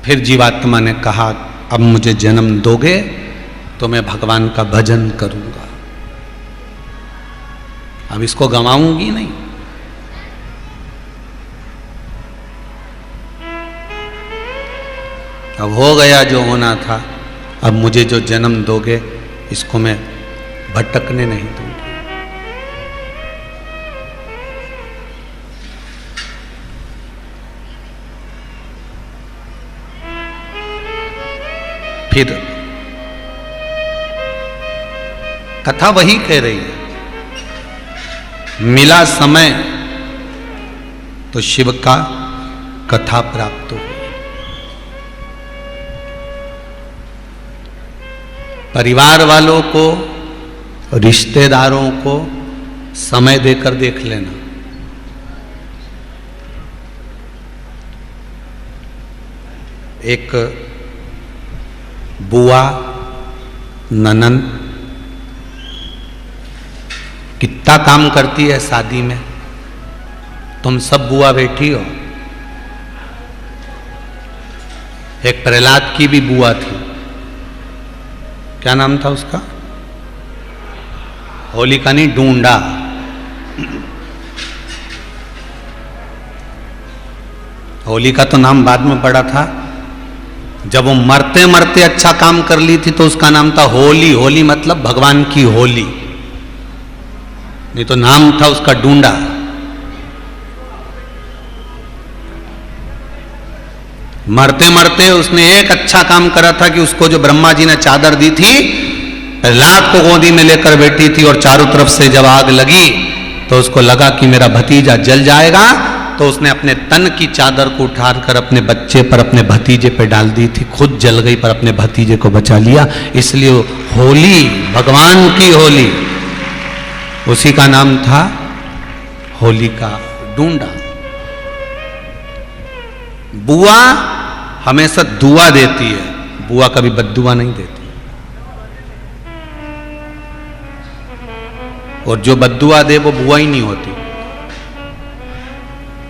फिर जीवात्मा ने कहा अब मुझे जन्म दोगे तो मैं भगवान का भजन करूंगा, अब इसको गंवाऊंगी नहीं। अब हो गया जो होना था, अब मुझे जो जन्म दोगे इसको मैं भटकने नहीं दूंगी। फिर कथा वही कह रही है, मिला समय तो शिव का कथा प्राप्त हो। परिवार वालों को, रिश्तेदारों को समय देकर देख लेना। एक बुआ, ननन कितना काम करती है शादी में। तुम सब बुआ बैठी हो। एक प्रहलाद की भी बुआ थी, क्या नाम था उसका? होलिका नहीं, डूंडा। होलिका तो नाम बाद में पड़ा था। जब वो मरते मरते अच्छा काम कर ली थी तो उसका नाम था होली। होली मतलब भगवान की होली। नहीं तो नाम था उसका डूंडा। मरते मरते उसने एक अच्छा काम करा था कि उसको जो ब्रह्मा जी ने चादर दी थी, लात को गोदी में लेकर बैठी थी और चारों तरफ से जब आग लगी तो उसको लगा कि मेरा भतीजा जल जाएगा, तो उसने अपने तन की चादर को उठाकर अपने बच्चे पर, अपने भतीजे पे डाल दी थी। खुद जल गई पर अपने भतीजे को बचा लिया। इसलिए होली, भगवान की होली, उसी का नाम था होली का डूंडा। बुआ हमेशा दुआ देती है, बुआ कभी बद्दुआ नहीं देती। और जो बद्दुआ दे वो बुआ ही नहीं होती।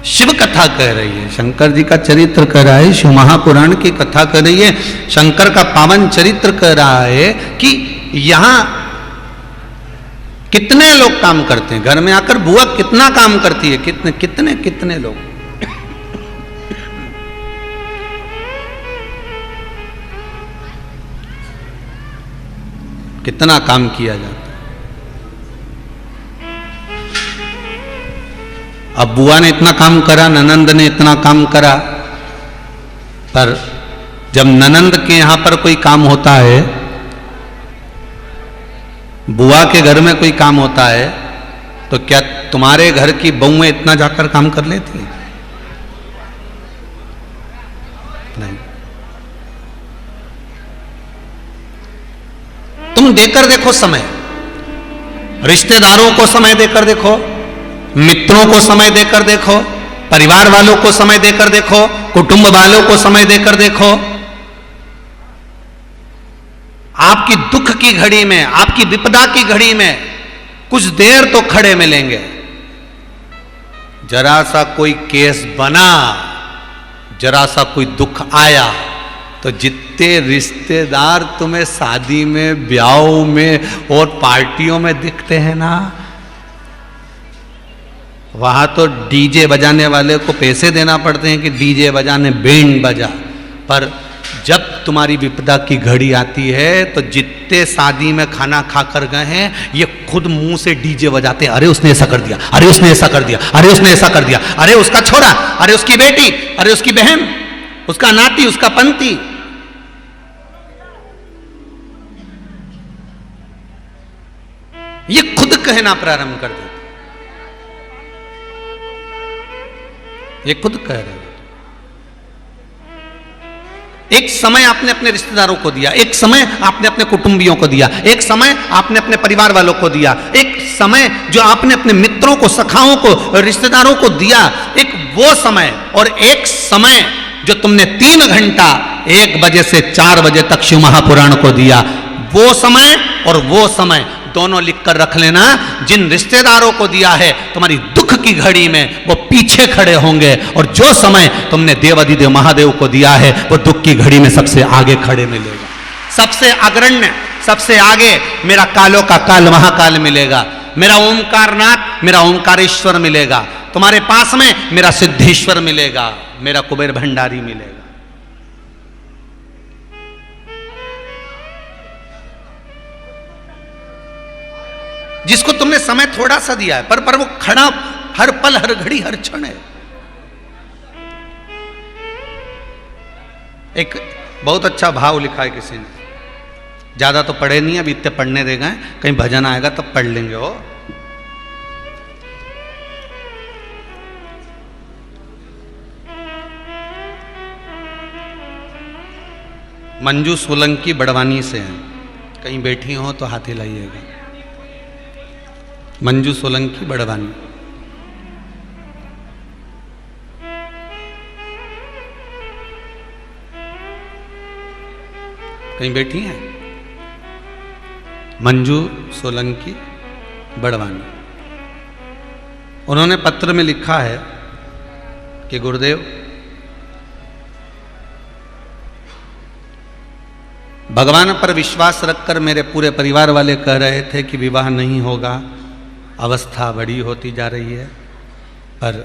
शिव कथा कह रही है, शंकर जी का चरित्र कह रहा है, शिव महापुराण की कथा कर रही है, शंकर का पावन चरित्र कह रहा है कि यहां कितने लोग काम करते हैं। घर में आकर बुआ कितना काम करती है, कितने कितने कितने लोग। कितना काम किया जाता है। अब बुआ ने इतना काम करा, ननंद ने इतना काम करा, पर जब ननंद के यहां पर कोई काम होता है, बुआ के घर में कोई काम होता है, तो क्या तुम्हारे घर की बहुएं इतना जाकर काम कर लेती हैं? नहीं। तुम देकर देखो समय, रिश्तेदारों को समय देकर देखो, मित्रों को समय देकर देखो, परिवार वालों को समय देकर देखो, कुटुंब वालों को समय देकर देखो। आपकी दुख की घड़ी में, आपकी विपदा की घड़ी में कुछ देर तो खड़े मिलेंगे। जरा सा कोई केस बना, जरा सा कोई दुख आया, तो जितने रिश्तेदार तुम्हें शादी में, ब्याह में और पार्टियों में दिखते हैं ना, वहां तो डीजे बजाने वाले को पैसे देना पड़ते हैं कि डीजे बजाने, बैंड बजा। पर जब तुम्हारी विपदा की घड़ी आती है तो जितने शादी में खाना खाकर गए हैं, ये खुद मुंह से डीजे बजाते हैं। अरे उसने ऐसा कर दिया, अरे उसने ऐसा कर दिया, अरे उसने ऐसा कर दिया, अरे उसका छोरा, अरे उसकी बेटी, अरे उसकी बहन, उसका नाती, उसका पंती। ये खुद कहना प्रारंभ कर देते, ये खुद कह रहे हैं। एक समय आपने अपने रिश्तेदारों को दिया, एक समय आपने अपने कुटुंबियों को दिया, एक समय आपने अपने परिवार वालों को दिया, एक समय जो आपने अपने मित्रों को, सखाओं को, रिश्तेदारों को दिया, एक वो समय, और एक समय जो तुमने 3 घंटा 1 बजे से 4 बजे तक शिव महापुराण को दिया। वो समय और वो समय दोनों लिखकर रख लेना। जिन रिश्तेदारों को दिया है तुम्हारी दुख की घड़ी में, वो पीछे खड़े होंगे, और जो समय तुमने देवाधिदेव महादेव को दिया है वो दुख की घड़ी में सबसे आगे खड़े मिलेगा। सबसे अग्रण्य, सबसे आगे मेरा कालों का काल महाकाल मिलेगा, मेरा ओमकारनाथ, मेरा ओमकारेश्वर मिलेगा, तुम्हारे पास में मेरा सिद्धेश्वर मिलेगा, मेरा कुबेर भंडारी मिलेगा। जिसको तुमने समय थोड़ा सा दिया है, पर वो खड़ा हर पल, हर घड़ी, हर क्षण है। एक बहुत अच्छा भाव लिखा है किसी ने, ज्यादा तो पढ़े नहीं, अभी इतने पढ़ने दे गए, कहीं भजन आएगा तब पढ़ लेंगे। हो मंजू सोलंकी बड़वानी से हैं, कहीं बैठी हो तो हाथ हिलाइएगा। मंजू सोलंकी बड़वानी। कहीं बैठी हैं? मंजू सोलंकी बड़वानी। उन्होंने पत्र में लिखा है कि गुरुदेव, भगवान पर विश्वास रखकर मेरे पूरे परिवार वाले कह रहे थे कि विवाह नहीं होगा, अवस्था बड़ी होती जा रही है, पर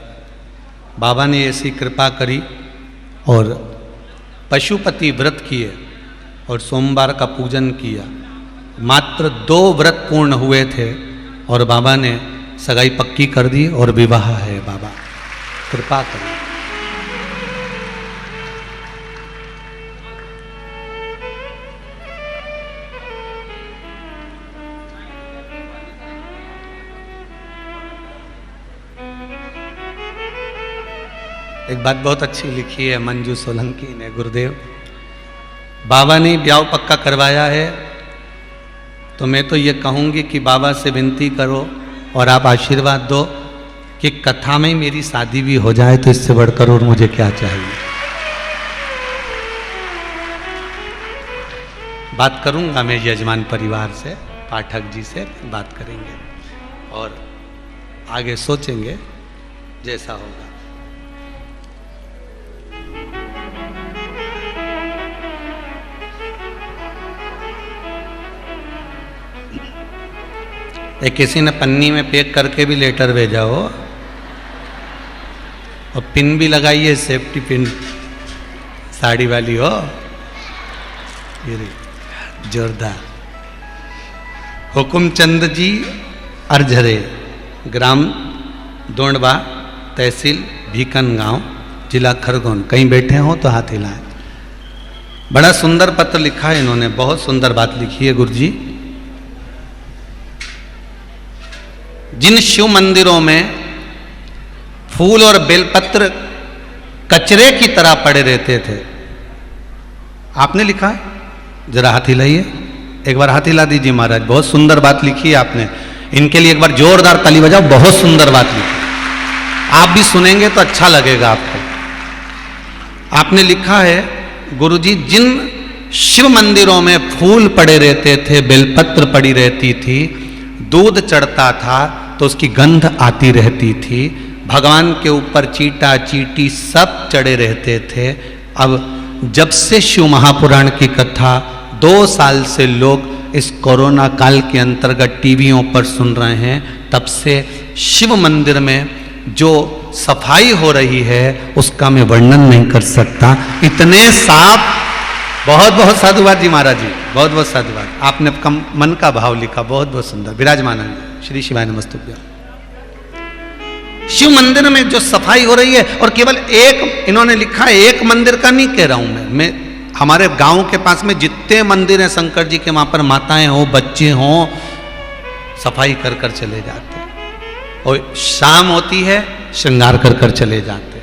बाबा ने ऐसी कृपा करी और पशुपति व्रत किए और सोमवार का पूजन किया। मात्र 2 व्रत पूर्ण हुए थे और बाबा ने सगाई पक्की कर दी और विवाह है। बाबा कृपा करें। एक बात बहुत अच्छी लिखी है मंजू सोलंकी ने, गुरुदेव बाबा ने ब्याह पक्का करवाया है, तो मैं तो ये कहूँगी कि बाबा से विनती करो और आप आशीर्वाद दो कि कथा में मेरी शादी भी हो जाए, तो इससे बढ़कर और मुझे क्या चाहिए। बात करूँगा मैं यजमान परिवार से, पाठक जी से बात करेंगे और आगे सोचेंगे जैसा होगा। एक किसी ने पन्नी में पैक करके भी लेटर भेजा हो और पिन भी लगाई है, सेफ्टी पिन साड़ी वाली हो, जोरदार। हुकुमचंद जी अर्झरे, ग्राम दोंडवा, तहसील भीकन गांव, जिला खरगोन। कहीं बैठे हो तो हाथ हिलाएं। बड़ा सुंदर पत्र लिखा है इन्होंने, बहुत सुंदर बात लिखी है गुरु जी। जिन शिव मंदिरों में फूल और बेलपत्र कचरे की तरह पड़े रहते थे, आपने लिखा है, जरा हाथ हिलाइए, एक बार हाथ हिला दीजिए महाराज। बहुत सुंदर बात लिखी है आपने, इनके लिए एक बार जोरदार ताली बजाओ। बहुत सुंदर बात लिखी, आप भी सुनेंगे तो अच्छा लगेगा आपको। आपने लिखा है गुरुजी, जिन शिव मंदिरों में फूल पड़े रहते थे, बेलपत्र पड़ी रहती थी, दूध चढ़ता था तो उसकी गंध आती रहती थी, भगवान के ऊपर चीटा चीटी सब चढ़े रहते थे। अब जब से शिव महापुराण की कथा 2 साल से लोग इस कोरोना काल के अंतर्गत टीवियों पर सुन रहे हैं, तब से शिव मंदिर में जो सफाई हो रही है उसका मैं वर्णन नहीं कर सकता। इतने साफ। बहुत बहुत साधुवाद जी महाराज जी, बहुत बहुत साधुवाद। आपने मन का भाव लिखा, बहुत बहुत सुंदर। विराजमान श्री शिवाय नमस्तुभ्यं। शिव मंदिर में जो सफाई हो रही है, और केवल एक, इन्होंने लिखा है एक मंदिर का नहीं कह रहा हूं मैं हमारे गांव के पास में जितने मंदिर हैं शंकर जी के, वहां पर माताएं हो, बच्चे हो, सफाई कर कर चले जाते, और शाम होती है श्रृंगार कर कर चले जाते।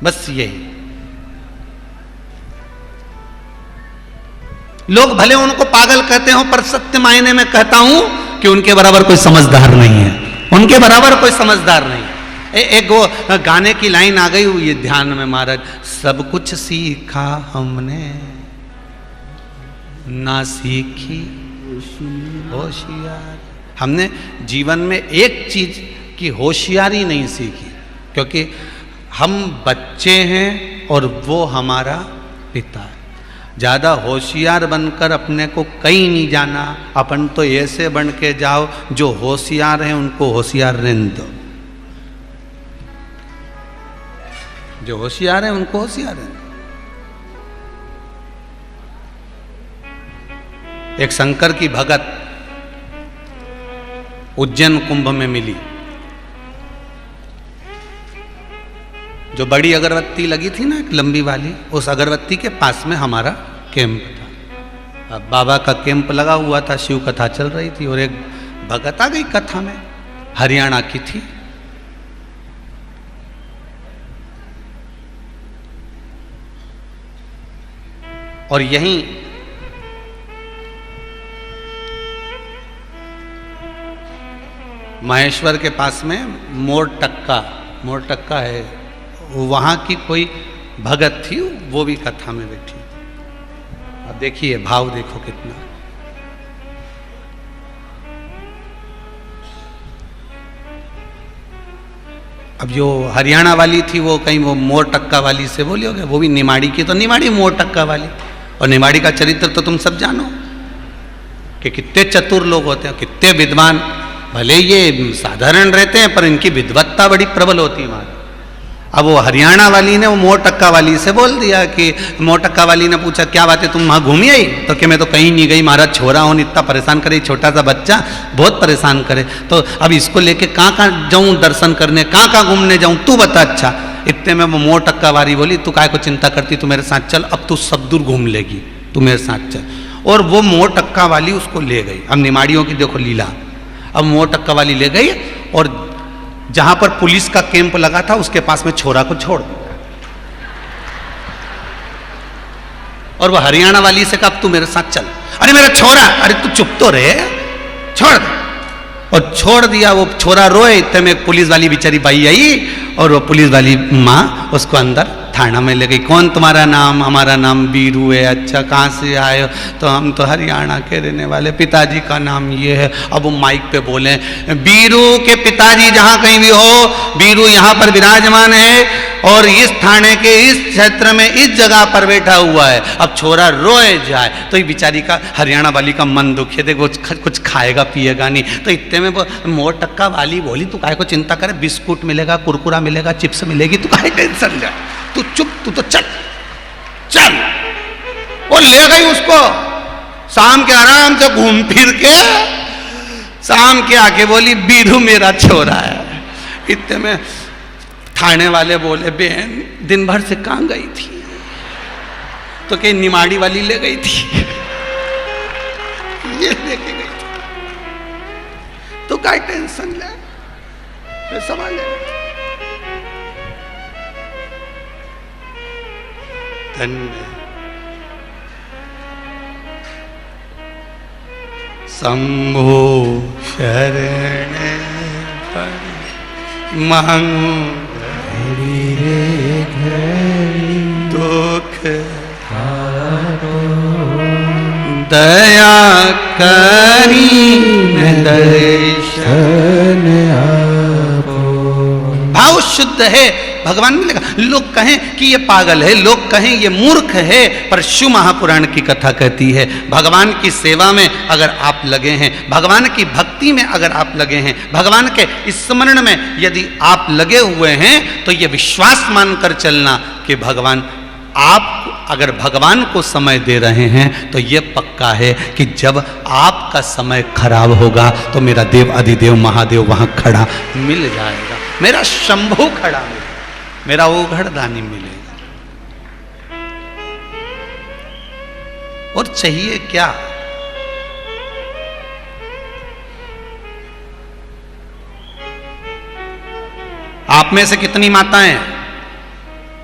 बस यही। लोग भले उनको पागल कहते हो, पर सत्य मायने में कहता हूं कि उनके बराबर कोई समझदार नहीं है, उनके बराबर कोई समझदार नहीं। एक वो गाने की लाइन आ गई हुई है ध्यान में महाराज, सब कुछ सीखा हमने ना सीखी होशियार। हमने जीवन में एक चीज की होशियारी नहीं सीखी, क्योंकि हम बच्चे हैं और वो हमारा पिता है। ज़्यादा होशियार बनकर अपने को कहीं नहीं जाना, अपन तो ऐसे बन के जाओ, जो होशियार हैं उनको होशियार रहने दो, जो होशियार हैं उनको होशियार रहने दो। एक शंकर की भगत उज्जैन कुंभ में मिली, जो बड़ी अगरबत्ती लगी थी ना, एक लंबी वाली, उस अगरबत्ती के पास में हमारा कैंप था। अब बाबा का कैंप लगा हुआ था, शिव कथा चल रही थी, और एक भगत आ गई कथा में, हरियाणा की थी। और यहीं महेश्वर के पास में मोर टक्का है, वहाँ की कोई भगत थी, वो भी कथा में बैठी। अब देखिए भाव देखो कितना। अब जो हरियाणा वाली थी वो कहीं वो मोर टक्का वाली से बोली होगी, वो भी निमाड़ी की, तो निमाड़ी मोर टक्का वाली। और निमाड़ी का चरित्र तो तुम सब जानो कि कितने चतुर लोग होते हैं, कितने विद्वान। भले ये साधारण रहते हैं पर इनकी विद्वत्ता बड़ी प्रबल होती है महाराज। अब वो हरियाणा वाली ने वो मोर टक्का वाली से बोल दिया कि मोर टक्का वाली ने पूछा क्या बात है तुम वहाँ घूमी आई? तो कि मैं तो कहीं नहीं गई, महाराज छोरा हो इतना परेशान करे, छोटा सा बच्चा बहुत परेशान करे, तो अब इसको लेके कहाँ जाऊँ दर्शन करने, कहाँ घूमने जाऊँ, तू बता। अच्छा, इतने में वो मोर टक्का वाली बोली तू काय को चिंता करती, तू मेरे साथ चल, अब तू सब दूर घूम लेगी, तू मेरे साथ चल। और वो मोर टक्का वाली उसको ले गई। अब निमाड़ियों की देखो लीला। अब मोर टक्का वाली ले गई और जहां पर पुलिस का कैंप लगा था उसके पास में छोरा को छोड़ दिया। और वो हरियाणा वाली से कहा अब तू मेरे साथ चल। अरे मेरा छोरा, अरे तू चुप तो रहे, छोड़। और छोड़ दिया। वो छोरा रोए, इतने में एक पुलिस वाली बेचारी बाई आई और वो पुलिस वाली माँ उसको अंदर थाना में ले गई। कौन तुम्हारा नाम? हमारा नाम बीरू है। अच्छा, कहाँ से आए हो? तो हम तो हरियाणा के रहने वाले, पिताजी का नाम ये है। अब वो माइक पे बोले, बीरू के पिताजी जहाँ कहीं भी हो, बीरू यहाँ पर विराजमान है और इस थाने के इस क्षेत्र में इस जगह पर बैठा हुआ है। अब छोरा रोए जाए तो ये बेचारी का, हरियाणा वाली का मन दुखे, देखो कुछ खाएगा पिएगा नहीं। तो इतने में मोर टक्का वाली बोली तू काहे को चिंता करे, बिस्कुट मिलेगा, कुरकुरा मिलेगा, चिप्स मिलेगी, तू काहे टेंशन ले, तू चुप, तू तो चल चल। और ले गई उसको। शाम के आराम से घूम फिर के शाम के आके बोली बीरू मेरा छोरा है। इतने में थाने वाले बोले बहन दिन भर से कहाँ गई थी? तो कहीं निमाड़ी वाली ले गई थी, ये लेके गई थी, तो क्या टेंशन ले, सवाल है। धन्य शंभो शरण मांगू दुख दया करी दर्शन भाव शुद्ध है, भगवान मिलेगा। लोग कहें कि ये पागल है, लोग कहें ये मूर्ख है, पर शिव महापुराण की कथा कहती है भगवान की सेवा में अगर आप लगे हैं, भगवान की भक्ति में अगर आप लगे हैं, भगवान के स्मरण में यदि आप लगे हुए हैं, तो ये विश्वास मानकर चलना कि भगवान, आप अगर भगवान को समय दे रहे हैं तो ये पक्का है कि जब आपका समय खराब होगा तो मेरा देव अधिदेव महादेव वहां खड़ा मिल जाएगा, मेरा शंभू खड़ा मिलेगा, मेरा ओघड़ दानी मिलेगा। और चाहिए क्या? आप में से कितनी माताएं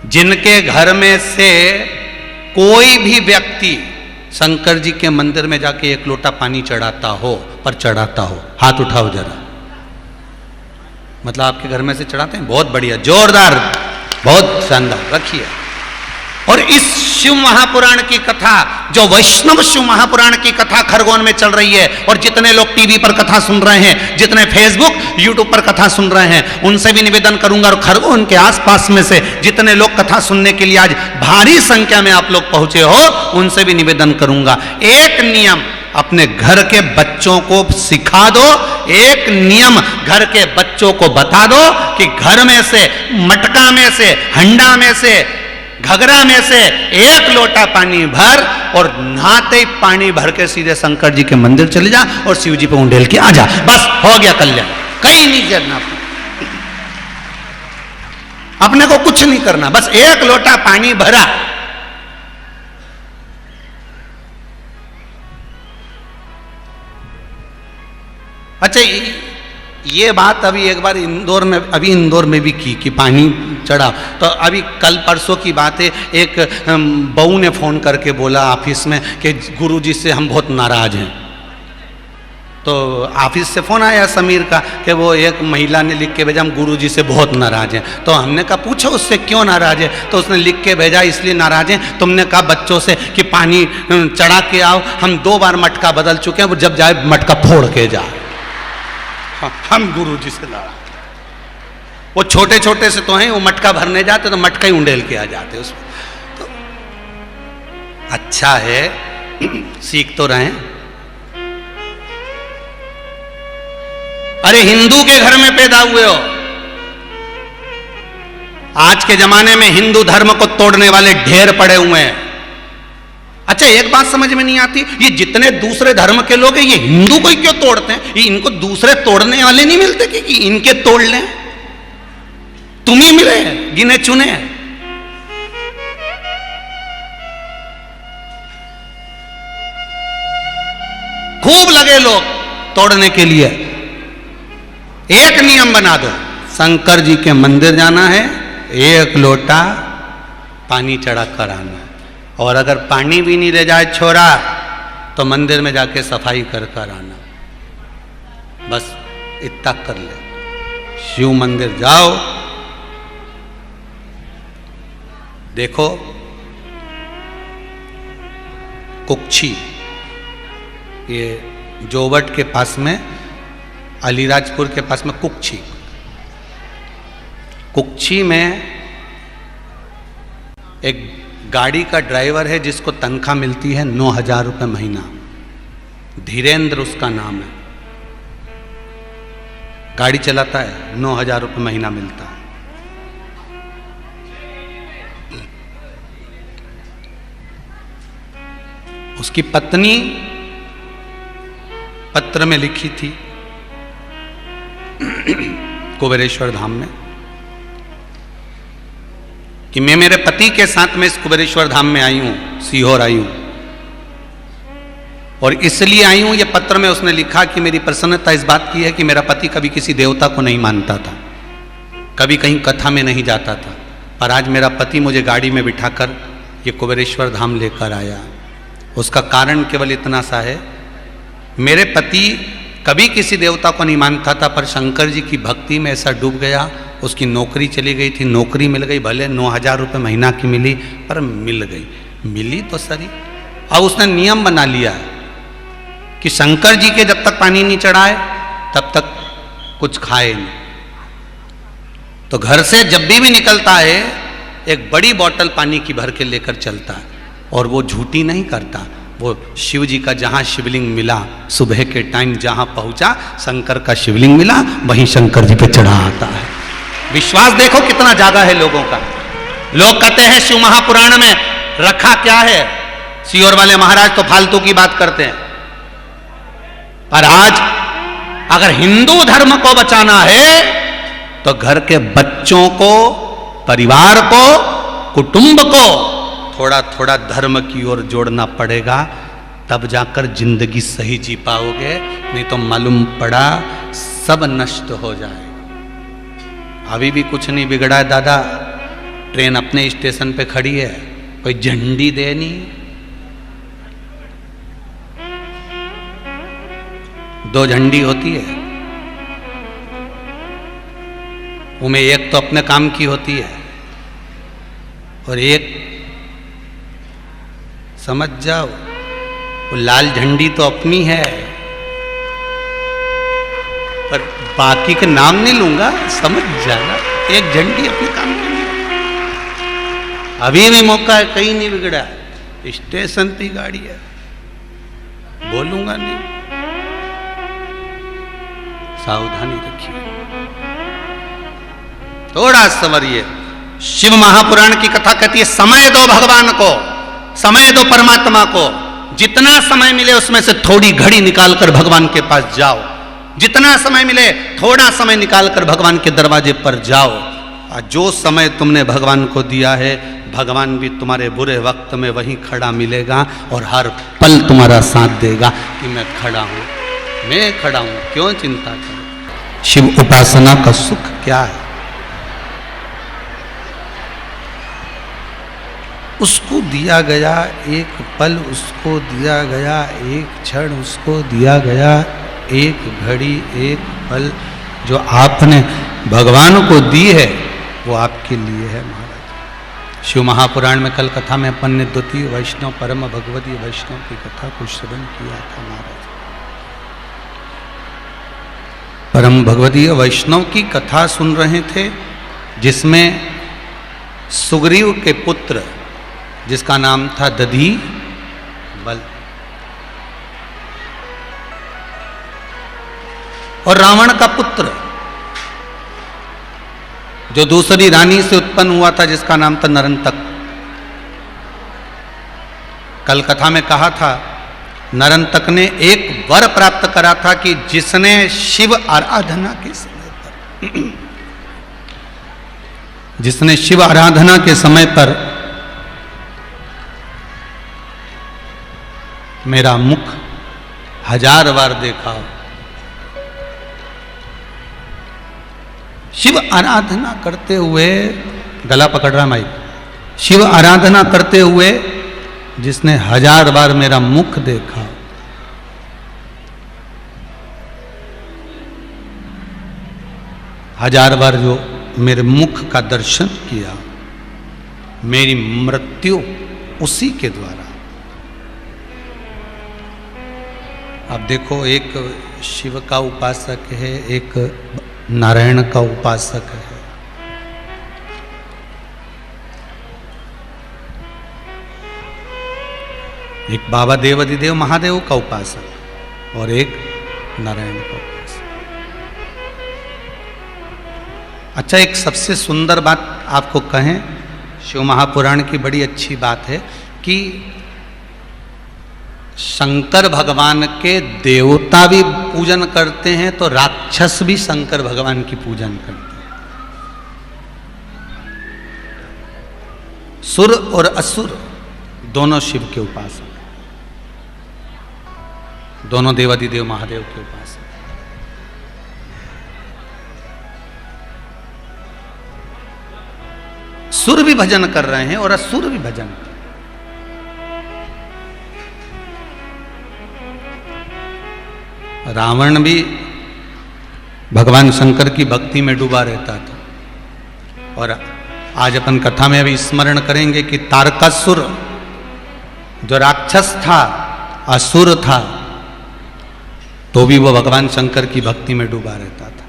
जिनके घर में से कोई भी व्यक्ति शंकर जी के मंदिर में जाके एक लोटा पानी चढ़ाता हो, पर चढ़ाता हो? हाथ उठाओ जरा। मतलब आपके घर में से चढ़ाते हैं? बहुत बढ़िया, जोरदार, बहुत शानदार, रखिए। और इस शिव महापुराण की कथा, जो वैष्णव शिव महापुराण की कथा खरगोन में चल रही है, और जितने लोग टीवी पर कथा सुन रहे हैं, जितने फेसबुक यूट्यूब पर कथा सुन रहे हैं, उनसे भी निवेदन करूंगा, और खरगोन के आसपास में से जितने लोग कथा सुनने के लिए आज भारी संख्या में आप लोग पहुंचे हो, उनसे भी निवेदन करूंगा, एक नियम अपने घर के बच्चों को सिखा दो, एक नियम घर के बच्चों को बता दो कि घर में से, मटका में से, हंडा में से, घगरा में से एक लोटा पानी भर और नहाते ही पानी भर के सीधे शंकर जी के मंदिर चले जा और शिव जी पे उंडेल के आ जा। बस हो गया कल्याण, कहीं नहीं करना, अपने को कुछ नहीं करना, बस एक लोटा पानी भरा। अच्छा, ये बात अभी एक बार इंदौर में भी की कि पानी चढ़ा, तो अभी कल परसों की बात है, एक बहू ने फोन करके बोला ऑफिस में कि गुरुजी से हम बहुत नाराज हैं। तो ऑफिस से फोन आया समीर का कि वो एक महिला ने लिख के भेजा, हम गुरुजी से बहुत नाराज हैं। तो हमने कहा पूछो उससे क्यों नाराज है? तो उसने लिख के भेजा इसलिए नाराज हैं, तुमने कहा बच्चों से कि पानी चढ़ा के आओ, हम 2 बार मटका बदल चुके हैं, वो जब जाए मटका फोड़ के जाए। हम गुरुजी से लड़ा, वो छोटे छोटे से तो हैं, वो मटका भरने जाते तो मटका ही उंडेल के आ जाते उसमें। तो अच्छा है, सीख तो रहे। अरे हिंदू के घर में पैदा हुए हो, आज के जमाने में हिंदू धर्म को तोड़ने वाले ढेर पड़े हुए हैं। अच्छा, एक बात समझ में नहीं आती, ये जितने दूसरे धर्म के लोग हैं ये हिंदू को ही क्यों तोड़ते हैं? ये इनको दूसरे तोड़ने वाले नहीं मिलते कि इनके तोड़ लें? तुम ही मिले गिने चुने। खूब लगे लोग तोड़ने के लिए। एक नियम बना दो, शंकर जी के मंदिर जाना है, एक लोटा पानी चढ़ा कर आना है, और अगर पानी भी नहीं ले जाए छोरा तो मंदिर में जाके सफाई कर कर आना। बस इतना कर ले। शिव मंदिर जाओ, देखो कुक्षी, ये जोवट के पास में, अलीराजपुर के पास में कुक्षी, कुक्षी में एक गाड़ी का ड्राइवर है जिसको तनख्वाह मिलती है 9,000 रुपये महीना। धीरेन्द्र उसका नाम है। गाड़ी चलाता है, 9,000 रुपये महीना मिलता है। उसकी पत्नी पत्र में लिखी थी कुबेरेश्वर धाम में कि मैं मेरे पति के साथ में इस कुबेरेश्वर धाम में आई हूं, सीहोर आई हूं, और इसलिए आई हूं। ये पत्र में उसने लिखा कि मेरी प्रसन्नता इस बात की है कि मेरा पति कभी किसी देवता को नहीं मानता था, कभी कहीं कथा में नहीं जाता था, पर आज मेरा पति मुझे गाड़ी में बिठाकर ये कुबेरेश्वर धाम लेकर आया। उसका कारण केवल इतना सा है, मेरे पति कभी किसी देवता को नहीं मानता था, पर शंकर जी की भक्ति में ऐसा डूब गया, उसकी नौकरी चली गई थी, नौकरी मिल गई, भले 9,000 रुपये महीना की मिली, पर मिल गई, मिली तो सही। अब उसने नियम बना लिया कि शंकर जी के जब तक पानी नहीं चढ़ाए तब तक कुछ खाए नहीं। तो घर से जब भी निकलता है एक बड़ी बोतल पानी की भर के लेकर चलता है, और वो झूठी नहीं करता। वो शिव जी का जहाँ शिवलिंग मिला, सुबह के टाइम जहाँ पहुँचा शंकर का शिवलिंग मिला, वहीं शंकर जी पे चढ़ा आता है। विश्वास देखो कितना ज्यादा है लोगों का। लोग कहते हैं शिव महापुराण में रखा क्या है, सीहोर वाले महाराज तो फालतू की बात करते हैं, पर आज अगर हिंदू धर्म को बचाना है तो घर के बच्चों को, परिवार को, कुटुंब को थोड़ा थोड़ा धर्म की ओर जोड़ना पड़ेगा, तब जाकर जिंदगी सही जी पाओगे, नहीं तो मालूम पड़ा सब नष्ट हो जाएगा। अभी भी कुछ नहीं बिगड़ा है दादा, ट्रेन अपने स्टेशन पे खड़ी है, कोई झंडी दे नहीं, 2 झंडी होती है, उनमें एक तो अपने काम की होती है और एक समझ जाओ वो लाल झंडी तो अपनी है, पर बाकी का नाम नहीं लूंगा, समझ जाना, एक झंडी अपने काम के लिए। अभी भी मौका है, कहीं नहीं बिगड़ा, स्टेशन पे गाड़ी है, बोलूंगा नहीं, सावधानी रखिए, थोड़ा संवरिए। शिव महापुराण की कथा कहती है समय दो भगवान को, समय दो परमात्मा को, जितना समय मिले उसमें से थोड़ी घड़ी निकालकर भगवान के पास जाओ, जितना समय मिले थोड़ा समय निकालकर भगवान के दरवाजे पर जाओ। और जो समय तुमने भगवान को दिया है, भगवान भी तुम्हारे बुरे वक्त में वहीं खड़ा मिलेगा और हर पल तुम्हारा साथ देगा कि मैं खड़ा हूं, मैं खड़ा हूं, क्यों चिंता करो। शिव उपासना का सुख क्या है? उसको दिया गया एक पल, उसको दिया गया एक क्षण, उसको दिया गया एक घड़ी, एक पल, जो आपने भगवान को दी है वो आपके लिए है महाराज। शिव महापुराण में कल कथा में अपन ने द्वितीय वैष्णव परम भगवती वैष्णव की कथा को श्रवण किया था महाराज। परम भगवती वैष्णव की कथा सुन रहे थे, जिसमें सुग्रीव के पुत्र जिसका नाम था दधी बल और रावण का पुत्र जो दूसरी रानी से उत्पन्न हुआ था जिसका नाम था नरंतक। कल कथा में कहा था नरंतक ने एक वर प्राप्त करा था कि जिसने शिव आराधना के समय पर जिसने शिव आराधना के समय पर मेरा मुख 1000 बार देखा। शिव आराधना करते हुए, गला पकड़ रहा माइक, शिव आराधना करते हुए जिसने 1000 बार मेरा मुख देखा, हजार बार जो मेरे मुख का दर्शन किया, मेरी मृत्यु उसी के द्वारा। अब देखो, एक शिव का उपासक है, एक नारायण का उपासक है। एक बाबा देवाधिदेव महादेव का उपासक और एक नारायण का उपासक। अच्छा, एक सबसे सुंदर बात आपको कहें, शिव महापुराण की बड़ी अच्छी बात है कि शंकर भगवान के देवता भी पूजन करते हैं तो राक्षस भी शंकर भगवान की पूजन करते हैं। सुर और असुर दोनों शिव के उपासक, दोनों देवाधिदेव महादेव के उपासक। सुर भी भजन कर रहे हैं और असुर भी भजन कर रहे हैं। रावण भी भगवान शंकर की भक्ति में डूबा रहता था। और आज अपन कथा में अभी स्मरण करेंगे कि तारकासुर जो राक्षस था, असुर था, तो भी वो भगवान शंकर की भक्ति में डूबा रहता था।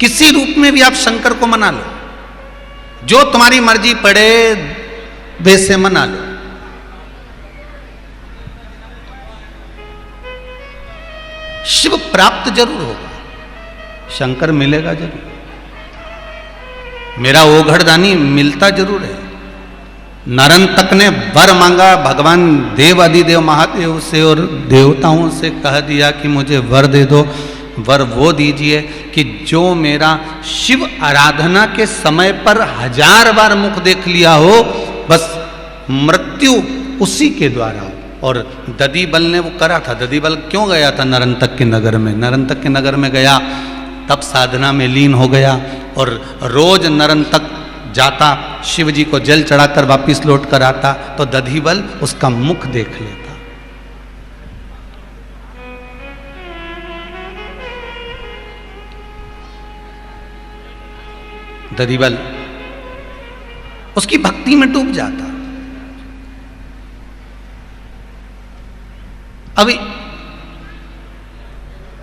किसी रूप में भी आप शंकर को मना लो, जो तुम्हारी मर्जी पड़े वैसे मना लो। शिव प्राप्त जरूर होगा, शंकर मिलेगा जरूर। मेरा ओघड़दानी मिलता जरूर है। नरंतक ने वर मांगा भगवान देवाधिदेव महादेव से और देवताओं से कह दिया कि मुझे वर दे दो। वर वो दीजिए कि जो मेरा शिव आराधना के समय पर 1000 बार मुख देख लिया हो, बस मृत्यु उसी के द्वारा। और दधिबल ने वो करा था। दधिबल क्यों गया था नरंतक के नगर में? नरंतक के नगर में गया, तब साधना में लीन हो गया और रोज नरंतक जाता, शिव जी को जल चढ़ाकर वापिस लौट कर आता, तो दधिबल उसका मुख देख लेता। दधिबल उसकी भक्ति में डूब जाता। अभी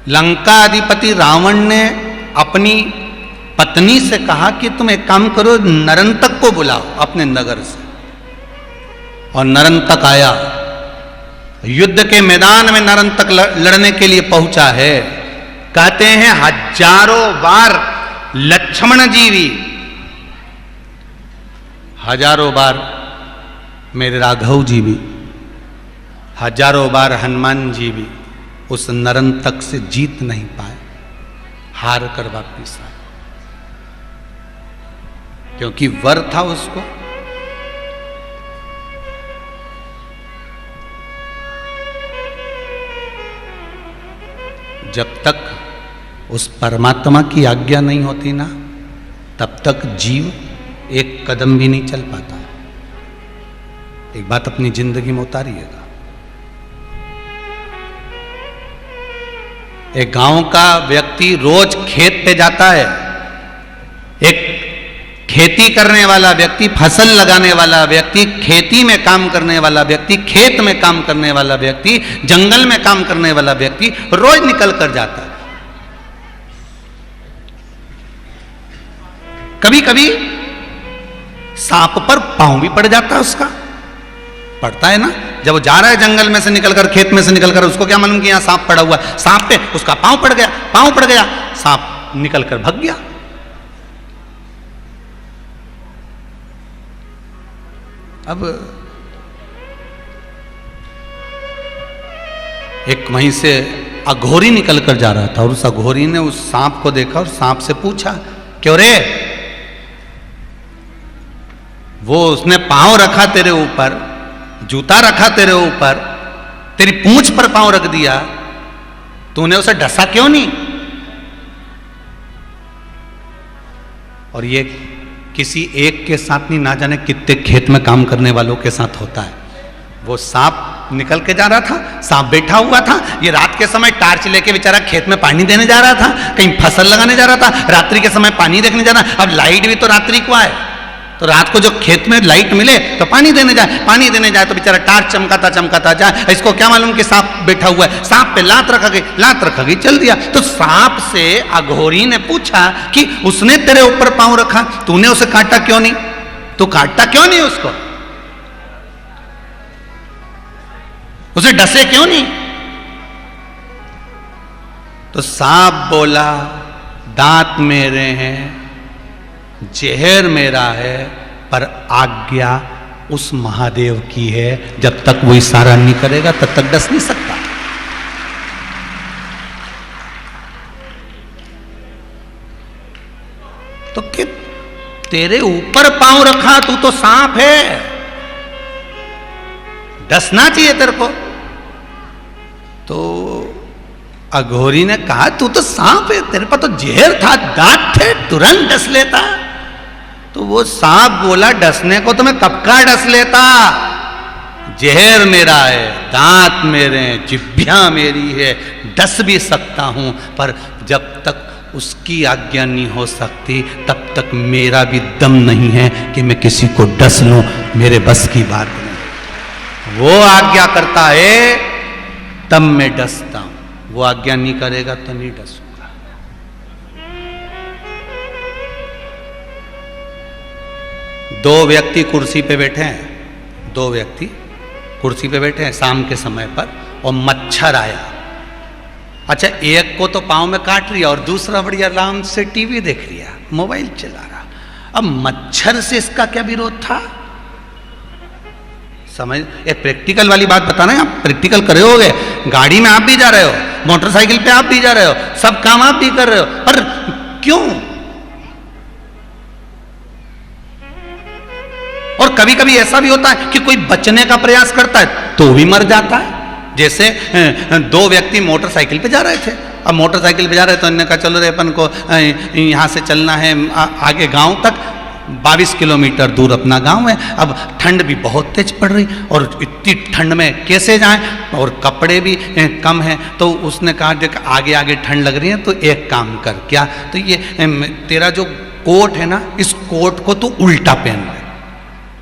लंका अधिपति रावण ने अपनी पत्नी से कहा कि तुम एक काम करो, नरंतक को बुलाओ अपने नगर से। और नरंतक आया, युद्ध के मैदान में नरंतक लड़ने के लिए पहुंचा है। कहते हैं 1000 बार लक्ष्मण जी भी, 1000 बार मेरे राघव जी भी, 1000 बार हनुमान जी भी उस नरंतक से जीत नहीं पाए, हार कर वापिस आए। क्योंकि वर था उसको। जब तक उस परमात्मा की आज्ञा नहीं होती ना, तब तक जीव एक कदम भी नहीं चल पाता। एक बात अपनी जिंदगी में उतारिएगा। एक गांव का व्यक्ति रोज खेत पे जाता है। एक खेती करने वाला व्यक्ति, फसल लगाने वाला व्यक्ति, खेती में काम करने वाला व्यक्ति, खेत में काम करने वाला व्यक्ति, जंगल में काम करने वाला व्यक्ति रोज निकल कर जाता है। कभी कभी सांप पर पांव भी पड़ जाता है उसका, पड़ता है ना, जब वो जा रहा है जंगल में से निकलकर, खेत में से निकलकर, उसको क्या मालूम कि यहाँ सांप पड़ा हुआ, सांप पे उसका पांव पड़ गया, सांप निकलकर भाग गया। अब एक वहीं से अघोरी निकलकर जा रहा था और उस अघोरी ने उस सांप को देखा और सांप से पूछा, क्यों रे? वो उसने पांव रखा तेरे ऊपर, जूता रखा तेरे ऊपर, तेरी पूंछ पर पांव रख दिया, तूने उसे डसा क्यों नहीं? और ये किसी एक के साथ नहीं, ना जाने कितने खेत में काम करने वालों के साथ होता है। वो सांप निकल के जा रहा था, सांप बैठा हुआ था, ये रात के समय टार्च लेके बेचारा खेत में पानी देने जा रहा था, कहीं फसल लगाने जा रहा था, रात्रि के समय पानी देखने जा रहा। अब लाइट भी तो रात्रि को आए, तो रात को जो खेत में लाइट मिले तो पानी देने जाए तो बेचारा टार्च चमकाता जाए। इसको क्या मालूम कि सांप बैठा हुआ है, सांप पे लात रखा गई, चल दिया। तो सांप से अघोरी ने पूछा कि उसने तेरे ऊपर पांव रखा, तूने उसे काटा क्यों नहीं? तू काटता क्यों नहीं उसको? उसे डसे क्यों नहीं? तो सांप बोला, दांत मेरे हैं, जहर मेरा है, पर आज्ञा उस महादेव की है, जब तक वो इशारा नहीं करेगा तब तक डस नहीं सकता। तो कि तेरे ऊपर पांव रखा, तू तो सांप है, डसना चाहिए तेरे को। तो अघोरी ने कहा, तू तो सांप है, तेरे पास तो जहर था, दांत थे, तुरंत डस लेता। तो वो सांप बोला, डसने को तो मैं कब का डस लेता, जहर मेरा है, दांत मेरे हैं, जिह्वा मेरी है, डस भी सकता हूं, पर जब तक उसकी आज्ञा नहीं हो सकती तब तक मेरा भी दम नहीं है कि मैं किसी को डस लूं, मेरे बस की बात नहीं। वो आज्ञा करता है तब मैं डसता हूं, वो आज्ञा नहीं करेगा तो नहीं डसूंगा। दो व्यक्ति कुर्सी पे बैठे हैं, शाम के समय पर, और मच्छर आया। अच्छा, एक को तो पांव में काट लिया और दूसरा बढ़िया आराम से टीवी देख लिया, मोबाइल चला रहा। अब मच्छर से इसका क्या विरोध था? समझ, ये प्रैक्टिकल वाली बात बताना है, आप प्रैक्टिकल करे होगे, गाड़ी में आप भी जा रहे हो, मोटरसाइकिल पे आप भी जा रहे हो, सब काम आप भी कर रहे हो, पर क्यों? और कभी कभी ऐसा भी होता है कि कोई बचने का प्रयास करता है तो भी मर जाता है। जैसे दो व्यक्ति मोटरसाइकिल पे जा रहे थे, अब मोटरसाइकिल पे जा रहे तो इन्होंने कहा, चलो रे अपन को यहां से चलना है आगे गांव तक, 22 किलोमीटर दूर अपना गांव है। अब ठंड भी बहुत तेज पड़ रही और इतनी ठंड में कैसे जाएं, और कपड़े भी कम हैं। तो उसने कहा, देख आगे आगे ठंड लग रही है तो एक काम कर, क्या, तो ये तेरा जो कोट है ना, इस कोट को तू उल्टा पहन ले,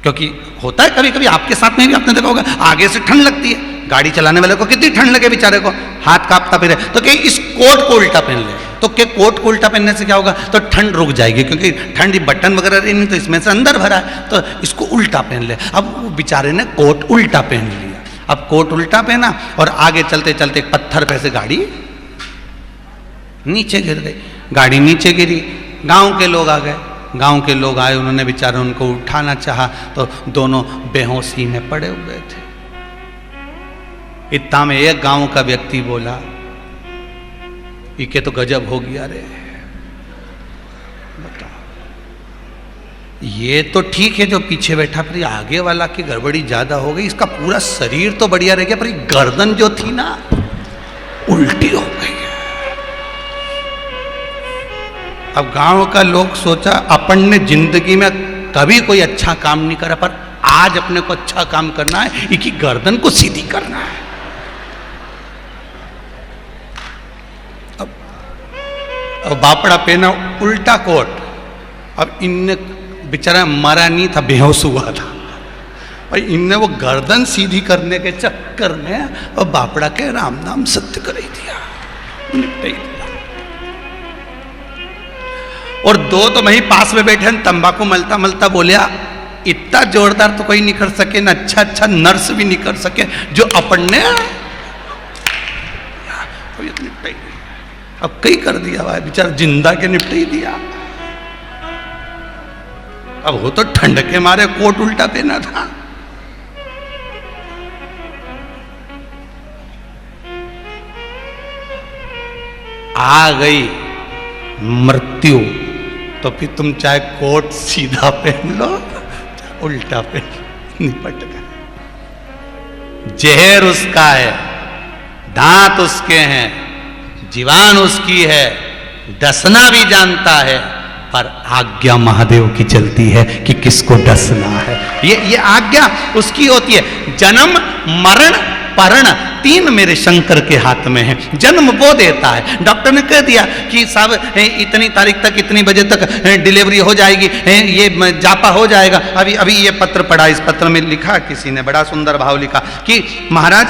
क्योंकि होता है कभी कभी आपके साथ में भी, आपने देखा होगा, आगे से ठंड लगती है, गाड़ी चलाने वाले को कितनी ठंड लगे बेचारे को, हाथ कांपता फिरे, तो क्या इस कोट को उल्टा पहन ले। तो क्या कोट को उल्टा पहनने से क्या होगा, तो ठंड रुक जाएगी, क्योंकि ठंड बटन वगैरह नहीं तो इसमें से अंदर भरा है, तो इसको उल्टा पहन ले। अब वो बेचारे ने कोट उल्टा पहन लिया। अब कोट उल्टा पहना और आगे चलते चलते एक पत्थर पे से गाड़ी नीचे गिर गई, गाड़ी नीचे गिरी, गांव के लोग आ गए, गांव के लोग आए, उन्होंने बेचारे उनको उठाना चाहा तो दोनों बेहोशी में पड़े हुए थे। इतना में एक गांव का व्यक्ति बोला, इके तो गजब हो गया रे, बताओ, ये तो ठीक है जो पीछे बैठा, पर आगे वाला की गड़बड़ी ज्यादा हो गई, इसका पूरा शरीर तो बढ़िया रह गया, पर गर्दन जो थी ना उल्टी हो गई। अब गांव का लोग सोचा, अपन ने जिंदगी में कभी कोई अच्छा काम नहीं करा, पर आज अपने को अच्छा काम करना है, इनकी गर्दन को सीधी करना है। अब बापड़ा पहना उल्टा कोट, अब इनने बेचारा मरा नहीं था, बेहोश हुआ था, और इनने वो गर्दन सीधी करने के चक्कर में और बापड़ा के राम नाम सत्य कर ही दिया, निपटा दिया। और दो तो वहीं पास में बैठे तंबाकू मलता मलता बोलिया, इतना जोरदार तो कोई नहीं कर सके ना, अच्छा अच्छा नर्स भी नहीं कर सके जो अपन ने निपटाई। अब कई कर दिया भाई, बेचारा जिंदा के निपट ही दिया। अब वो तो ठंड के मारे कोट उल्टा पहना था। आ गई मृत्यु तो फिर तुम चाहे कोट सीधा पहन लो उल्टा पहन, निपट गए। जहर उसका है, दांत उसके हैं, जीवान उसकी है, डसना भी जानता है, पर आज्ञा महादेव की चलती है कि किसको डसना है। ये आज्ञा उसकी होती है। जन्म मरण परण तीन मेरे शंकर के हाथ में है। जन्म वो देता है। डॉक्टर ने कह दिया कि साहब इतनी तारीख तक इतनी बजे तक डिलीवरी हो जाएगी, ये जापा हो जाएगा। अभी ये पत्र पढ़ा, इस पत्र में लिखा, किसी ने बड़ा सुंदर भाव लिखा कि महाराज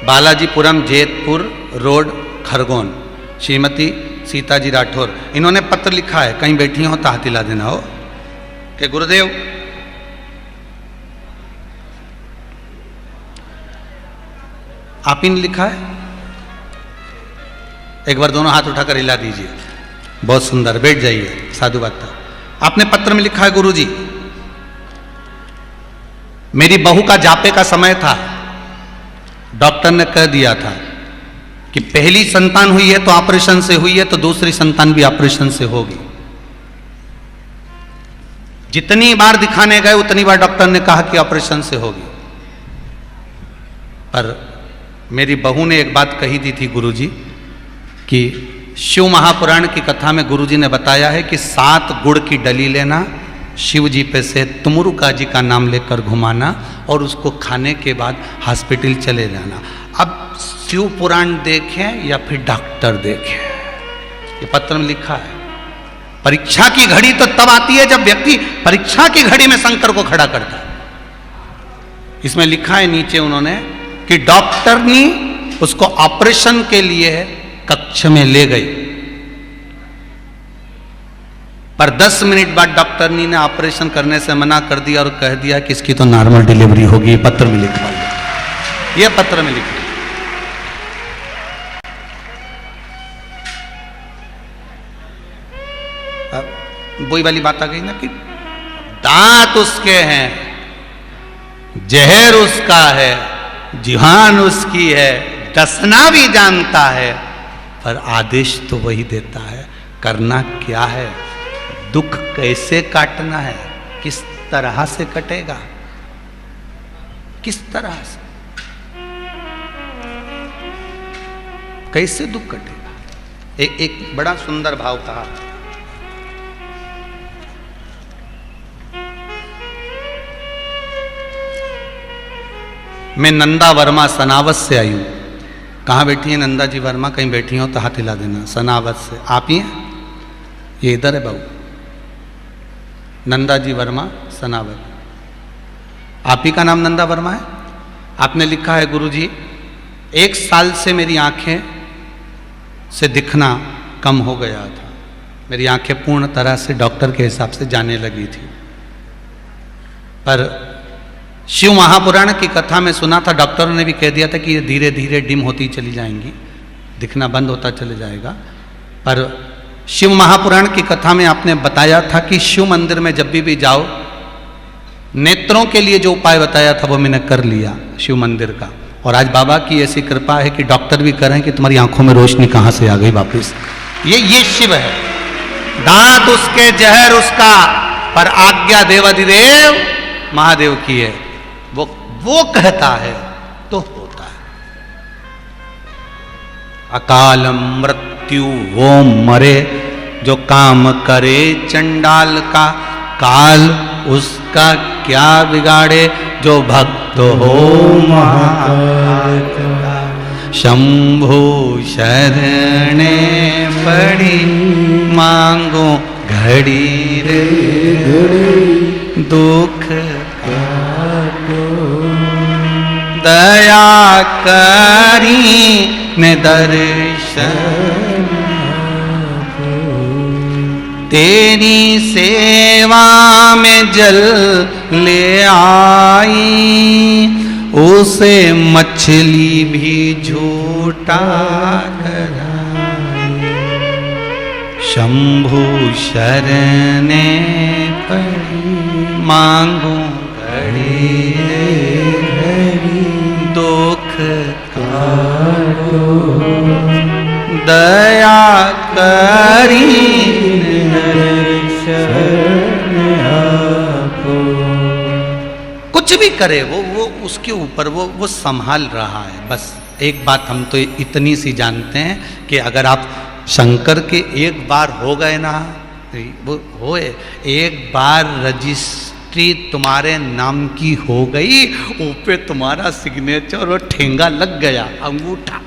बालाजीपुरम जेतपुर रोड खरगोन, श्रीमती सीताजी राठौर, इन्होंने पत्र लिखा है। कहीं बैठी हो तो हाथ हिला देना हो कि गुरुदेव आप ही ने लिखा है। एक बार दोनों हाथ उठाकर हिला दीजिए। बहुत सुंदर, बैठ जाइए, साधु बात था। आपने पत्र में लिखा है, गुरुजी मेरी बहू का जापे का समय था, डॉक्टर ने कह दिया था कि पहली संतान हुई है तो ऑपरेशन से हुई है, तो दूसरी संतान भी ऑपरेशन से होगी। जितनी बार दिखाने गए उतनी बार डॉक्टर ने कहा कि ऑपरेशन से होगी। पर मेरी बहू ने एक बात कही दी थी गुरुजी कि शिव महापुराण की कथा में गुरुजी ने बताया है कि 7 गुड़ की डली लेना, शिव जी पे से तुमुरुका जी का नाम लेकर घुमाना और उसको खाने के बाद हॉस्पिटल चले जाना। अब शिव पुराण देखें या फिर डॉक्टर देखें, ये पत्र में लिखा है। परीक्षा की घड़ी तो तब आती है जब व्यक्ति परीक्षा की घड़ी में शंकर को खड़ा करता है। इसमें लिखा है नीचे उन्होंने कि डॉक्टर ने उसको ऑपरेशन के लिए कक्ष में ले गई, पर 10 मिनट बाद डॉक्टर ने ऑपरेशन करने से मना कर दिया और कह दिया कि इसकी तो नॉर्मल डिलीवरी होगी। ये पत्र में लिखा है, ये पत्र में लिखा है। वही वाली बात आ गई ना कि दांत उसके हैं, जहर उसका है, जीवान उसकी है, डसना भी जानता है, पर आदेश तो वही देता है। करना क्या है, दुख कैसे काटना है, किस तरह से कटेगा, किस तरह से, कैसे दुख कटेगा। एक बड़ा सुंदर भाव कहा। मैं नंदा वर्मा सनावत से आई हूं। कहाँ बैठी है नंदा जी वर्मा? कहीं बैठी हो तो हाथ हिला देना। सनावत से। आप ही हैं? ये इधर है बाबू, नंदा जी वर्मा सनावत। आप ही का नाम नंदा वर्मा है? आपने लिखा है गुरुजी 1 साल से मेरी आंखें से दिखना कम हो गया था। मेरी आंखें पूर्ण तरह से डॉक्टर के हिसाब से जाने लगी थी, पर शिव महापुराण की कथा में सुना था, डॉक्टरों ने भी कह दिया था कि ये धीरे धीरे डिम होती चली जाएंगी, दिखना बंद होता चले जाएगा। पर शिव महापुराण की कथा में आपने बताया था कि शिव मंदिर में जब भी जाओ, नेत्रों के लिए जो उपाय बताया था वो मैंने कर लिया शिव मंदिर का। और आज बाबा की ऐसी कृपा है कि डॉक्टर भी कह रहे हैं कि तुम्हारी आंखों में रोशनी कहाँ से आ गई वापिस। ये शिव है। दांत उसके, जहर उसका, पर आज्ञा देवाधिदेव महादेव की है। वो कहता है तो होता है। अकाल मृत्यु वो मरे, जो काम करे चंडाल का, काल उसका क्या बिगाड़े, जो भक्त हो महाकाल। शंभु शरणे पड़ी, मांगो घड़ी रे दुख दया करी ने दर्श शरण तेरी सेवा में जल ले आई, उसे मछली भी झूठा कराई। शंभु शरणे पड़ी मांगू घड़ी घड़ी, दुख काटो दया करी कुछ भी करे वो उसके ऊपर वो संभाल रहा है। बस एक बात हम तो इतनी सी जानते हैं कि अगर आप शंकर के एक बार हो गए ना, वो होए एक बार रजिस्ट्री तुम्हारे नाम की हो गई, ऊपर तुम्हारा सिग्नेचर और ठेंगा लग गया, अंगूठा,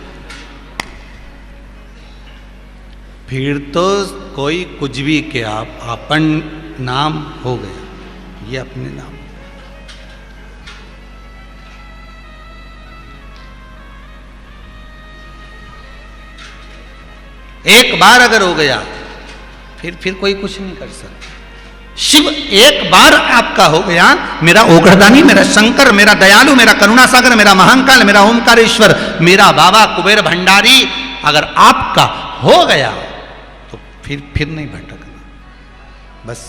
फिर तो कोई कुछ भी के आप अपन नाम हो गया, ये अपने नाम। एक बार अगर हो गया फिर कोई कुछ नहीं कर सकता। शिव एक बार आपका हो गया, मेरा ओगढ़दानी, मेरा शंकर, मेरा दयालु, मेरा करुणा सागर, मेरा महाकाल, मेरा ओमकारेश्वर, मेरा बाबा कुबेर भंडारी अगर आपका हो गया तो फिर नहीं भटकना। बस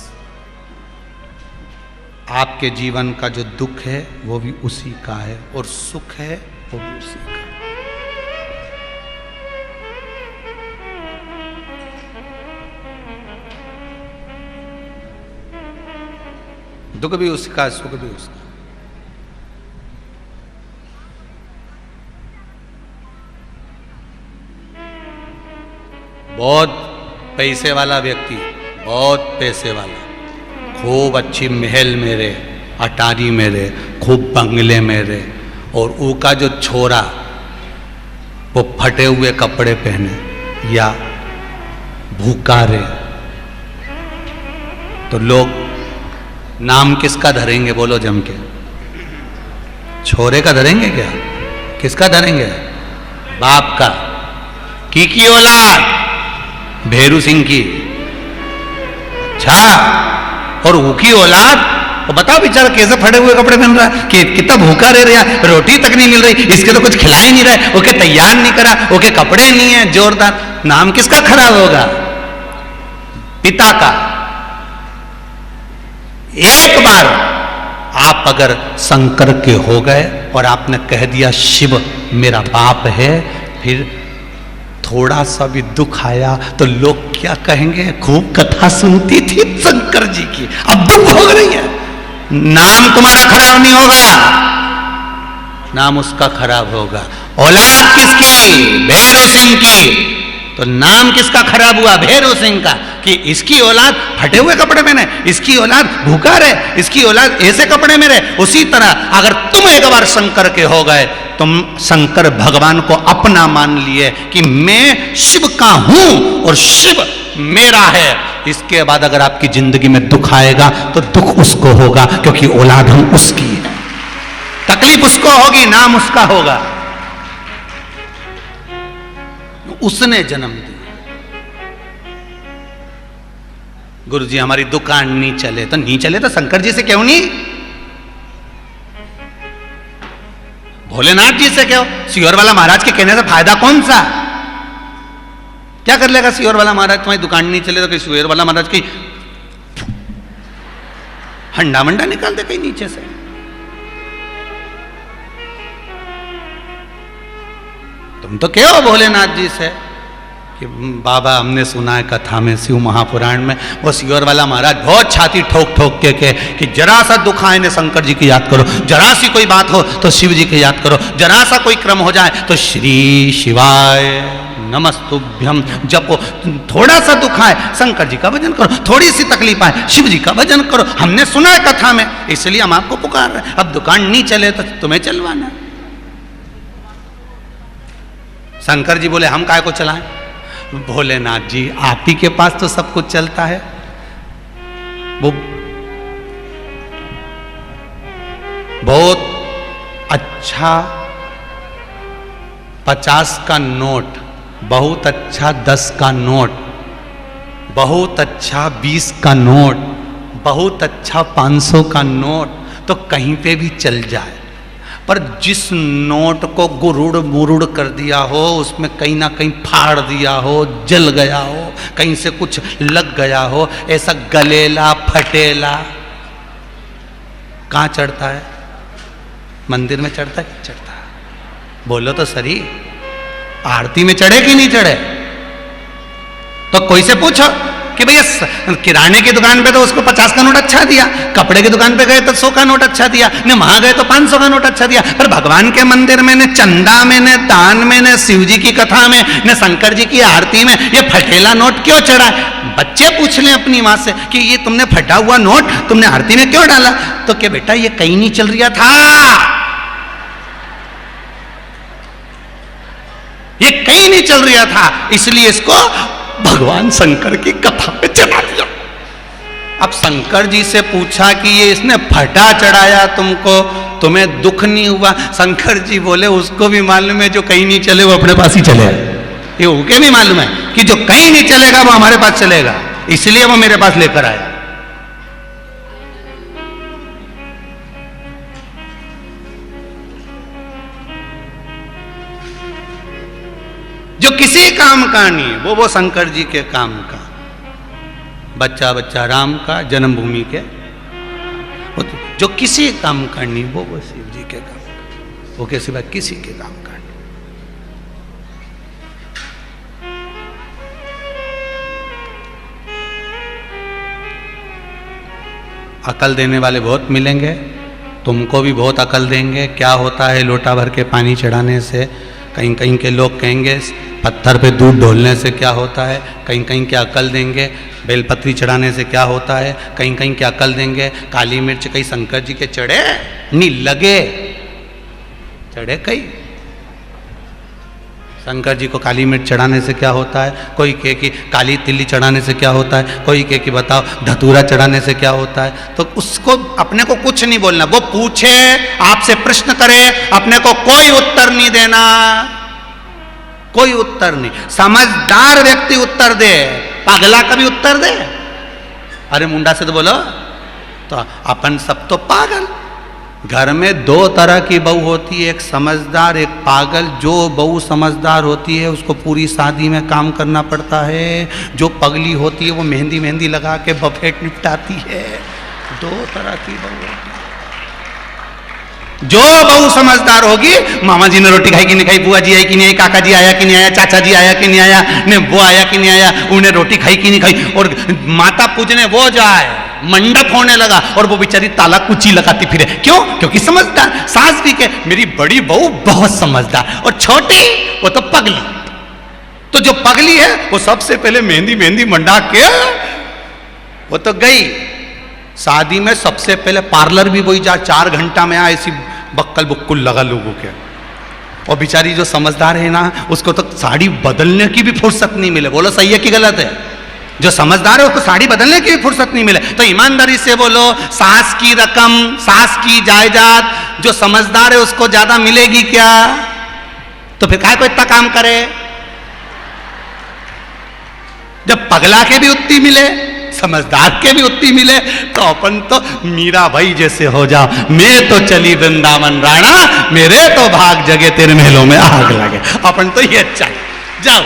आपके जीवन का जो दुख है वो भी उसी का है और सुख है वो भी उसी का। दुख भी उसका, सुख भी उसका। बहुत पैसे वाला व्यक्ति, बहुत पैसे वाला, खूब अच्छी महल में रहे, अटारी में रहे, खूब बंगले में रहे, और वो का जो छोरा वो फटे हुए कपड़े पहने या भूखा रहे, तो लोग नाम किसका धरेंगे? बोलो जम के। छोरे का धरेंगे क्या? किसका धरेंगे? बाप का। की औलाद भेरू सिंह की। अच्छा, और वो की औलाद, तो बताओ बेचारा कैसे फटे हुए कपड़े पहन रहा है, कि कितना भूखा रह रहा है, रोटी तक नहीं मिल रही, इसके तो कुछ खिला ही नहीं रहा है, ओके तैयार नहीं करा, ओके कपड़े नहीं है जोरदार। नाम किसका खराब होगा? पिता का। एक बार आप अगर शंकर के हो गए और आपने कह दिया शिव मेरा बाप है, फिर थोड़ा सा भी दुख आया तो लोग क्या कहेंगे? खूब कथा सुनती थी शंकर जी की, अब दुख हो रही है। नाम तुम्हारा खराब नहीं होगा, नाम उसका खराब होगा। औलाद किसकी? भैरव सिंह की। तो नाम किसका खराब हुआ? भैरव सिंह का, कि इसकी औलाद फटे हुए कपड़े में रहे, इसकी औलाद भूखा रहे, इसकी औलाद ऐसे कपड़े में रहे। उसी तरह अगर तुम एक बार शंकर के हो गए, तुम शंकर भगवान को अपना मान लिए कि मैं शिव का हूं और शिव मेरा है, इसके बाद अगर आपकी जिंदगी में दुख आएगा तो दुख उसको होगा, क्योंकि औलाद हम उसकी है। तकलीफ उसको होगी, नाम उसका होगा, उसने जन्म दिया। गुरु जी हमारी दुकान नहीं चले, तो नहीं चले तो शंकर जी से क्यों नहीं? भोलेनाथ जी से क्यों? सियोर वाला महाराज के कहने से फायदा कौन सा? क्या कर लेगा सियोर वाला महाराज? तुम्हारी दुकान नहीं चले तो सियोर वाला महाराज की हंडा मंडा निकाल दे कहीं नीचे से। तुम तो कहो भोलेनाथ जी से कि बाबा हमने सुना है कथा में, शिव महापुराण में, वो सियोर वाला महाराज बहुत छाती ठोक ठोक के कि जरा सा दुख आए ने शंकर जी की याद करो, जरा सी कोई बात हो तो शिव जी की याद करो, जरा सा कोई क्रम हो जाए तो श्री शिवाय नमस्तुभ्यम जपो। थोड़ा सा दुख आए शंकर जी का भजन करो, थोड़ी सी तकलीफ आए शिव जी का भजन करो। हमने सुना है कथा में, इसलिए हम आपको पुकार रहे हैं। अब दुकान नहीं चले तो तुम्हें चलवाना। शंकर जी बोले हम काय को चलाएं? भोलेनाथ जी आप ही के पास तो सब कुछ चलता है। वो बहुत अच्छा 50 का नोट बहुत अच्छा 10 का नोट, बहुत अच्छा 20 का नोट, बहुत अच्छा 500 का नोट तो कहीं पे भी चल जाए, पर जिस नोट को गुरुड़ मुरुड़ कर दिया हो, उसमें कहीं ना कहीं फाड़ दिया हो, जल गया हो, कहीं से कुछ लग गया हो, ऐसा गलेला फटेला कहाँ चढ़ता है? मंदिर में चढ़ता है? चढ़ता है? बोलो तो सही, आरती में चढ़े कि नहीं चढ़े? तो कोई से पूछो कि भैया किराने की दुकान पे तो उसको 50 का नोट अच्छा दिया, कपड़े की दुकान पे गए तो 100 का नोट अच्छा दिया, ने वहां गए तो 500 का नोट अच्छा दिया, पर भगवान के मंदिर में, ने चंदा में, ने दान में, ने शिव जी की कथा में, ने शंकर जी की आरती में ये फटेला नोट क्यों चढ़ा? बच्चे पूछ लें अपनी माँ से कि ये तुमने फटा हुआ नोट तुमने आरती में क्यों डाला? तो क्या बेटा ये कहीं नहीं चल रहा था, ये कहीं नहीं चल रहा था, इसलिए इसको भगवान शंकर की कथा में चढ़ा दिया। अब शंकर जी से पूछा कि ये इसने फटा चढ़ाया तुमको, तुम्हें दुख नहीं हुआ? शंकर जी बोले उसको भी मालूम है जो कहीं नहीं चले वो अपने पास ही चले, ये उनके भी मालूम है कि जो कहीं नहीं चलेगा वो हमारे पास चलेगा, इसलिए वो मेरे पास लेकर आया। जो किसी काम का नहीं है वो शंकर जी के काम का, बच्चा बच्चा राम का, जन्मभूमि के, जो किसी काम का नहीं वो शिव जी के काम का, वो के सिवा किसी के काम का नहीं। अकल देने वाले बहुत मिलेंगे, तुमको भी बहुत अकल देंगे। क्या होता है लोटा भर के पानी चढ़ाने से? कहीं कहीं के लोग कहेंगे पत्थर पे दूध ढोलने से क्या होता है, कहीं कहीं के अकल देंगे बेलपत्री चढ़ाने से क्या होता है, कहीं कहीं के अकल देंगे काली मिर्च कहीं शंकर जी के चढ़े नहीं लगे, चढ़े कहीं शंकर जी को काली मिर्च चढ़ाने से क्या होता है, कोई कहे कि काली तिल्ली चढ़ाने से क्या होता है, कोई कहे कि बताओ धतूरा चढ़ाने से क्या होता है। तो उसको अपने को कुछ नहीं बोलना, वो पूछे आपसे प्रश्न करे, अपने को कोई उत्तर नहीं देना, कोई उत्तर नहीं। समझदार व्यक्ति उत्तर दे, पागला का भी उत्तर दे। अरे मुंडा से तो बोलो, तो अपन सब तो पागल। घर में दो तरह की बहू होती है, एक समझदार एक पागल। जो बहू समझदार होती है उसको पूरी शादी में काम करना पड़ता है, जो पगली होती है वो मेहंदी मेहंदी लगा के बफेट निपटाती है। दो तरह की बहू होती है। जो बहू समझदार होगी, मामा जी ने रोटी खाई कि नहीं खाई, बुआ जी आई कि नहीं आई, काका जी आया कि नहीं आया, चाचा जी आया कि नहीं आया, ने वो आया कि नहीं आया, उन्हें रोटी खाई कि नहीं खाई, और माता पूजने वो जाए, मंडप होने लगा और वो बेचारी ताला कुची लगाती फिरे। क्यों? क्योंकि समझदार। सास भी के मेरी बड़ी बहू बहुत समझदार, और छोटी वो तो पगली। तो जो पगली है वो सबसे पहले मेहंदी मेहंदी मंडा के वो तो गई। शादी में सबसे पहले पार्लर भी वही जा, 4 घंटा में आ, ऐसी बक्कल बुक्कुल लगा लोगों के। और बेचारी जो समझदार है ना, उसको तो साड़ी बदलने की भी फुर्सत नहीं मिले। बोलो सही है कि गलत है? जो समझदार है उसको साड़ी बदलने की भी फुर्सत नहीं मिले। तो ईमानदारी से बोलो, सास की रकम, सास की जायदाद जो समझदार है उसको ज्यादा मिलेगी क्या? तो फिर काहे को इतना काम करे? जब पगला के भी उतनी मिले, समझदार के भी उतनी मिले, तो अपन तो मीरा भाई जैसे हो जाओ। मैं तो चली वृंदावन राणा, मेरे तो भाग जगे तेरे महलों में आग लगे। अपन तो ये अच्छा जाओ,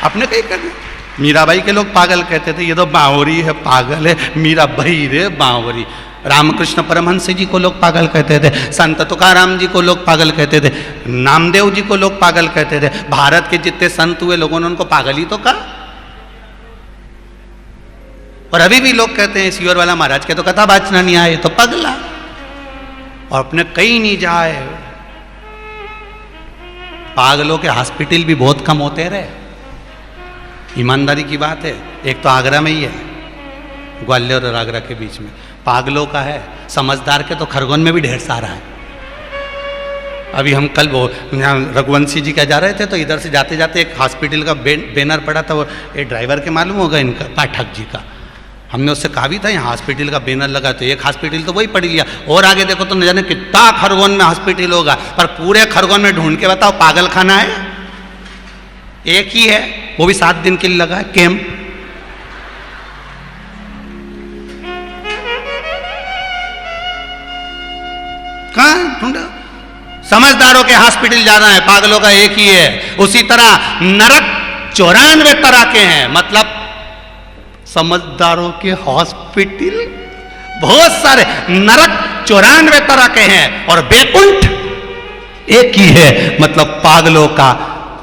अपने कहीं करना। मीराबाई के लोग पागल कहते थे, ये तो बावरी है, पागल है, मीरा भाई रे बावरी। रामकृष्ण परमहंस जी को लोग पागल कहते थे, संत तुकाराम जी को लोग पागल कहते थे, नामदेव जी को लोग पागल कहते थे। भारत के जितने संत हुए लोगों ने उनको पागल ही तो कहा। और अभी भी लोग कहते हैं सीवर वाला महाराज के तो कथा बाचना नहीं आए तो पगला, और अपने कहीं नहीं जाए। पागलों के हॉस्पिटल भी बहुत कम होते रहे, ईमानदारी की बात है। एक तो आगरा में ही है, ग्वालियर और आगरा के बीच में पागलों का है। समझदार के तो खरगोन में भी ढेर सारा है। अभी हम कल वो यहाँ रघुवंशी जी क्या जा रहे थे, तो इधर से जाते जाते एक हॉस्पिटल का बैनर पड़ा था, वो ये ड्राइवर के मालूम होगा इनका, पाठक जी का। हमने उससे कहा भी था यहाँ हॉस्पिटल का बैनर लगा, तो एक हॉस्पिटल तो वही पढ़ लिया, और आगे देखो तो न जाने कितना खरगोन में हॉस्पिटल होगा। पर पूरे खरगोन में ढूंढ के बताओ पागल खाना है? एक ही है, वो भी 7 दिन के लिए लगा है कैंप। कहां ढूंढो? समझदारों के हॉस्पिटल जाना है, पागलों का एक ही है। उसी तरह नरक 94 तरह के हैं, मतलब समझदारों के हॉस्पिटल बहुत सारे, नरक 94 तरह के हैं, और बैकुंठ एक ही है, मतलब पागलों का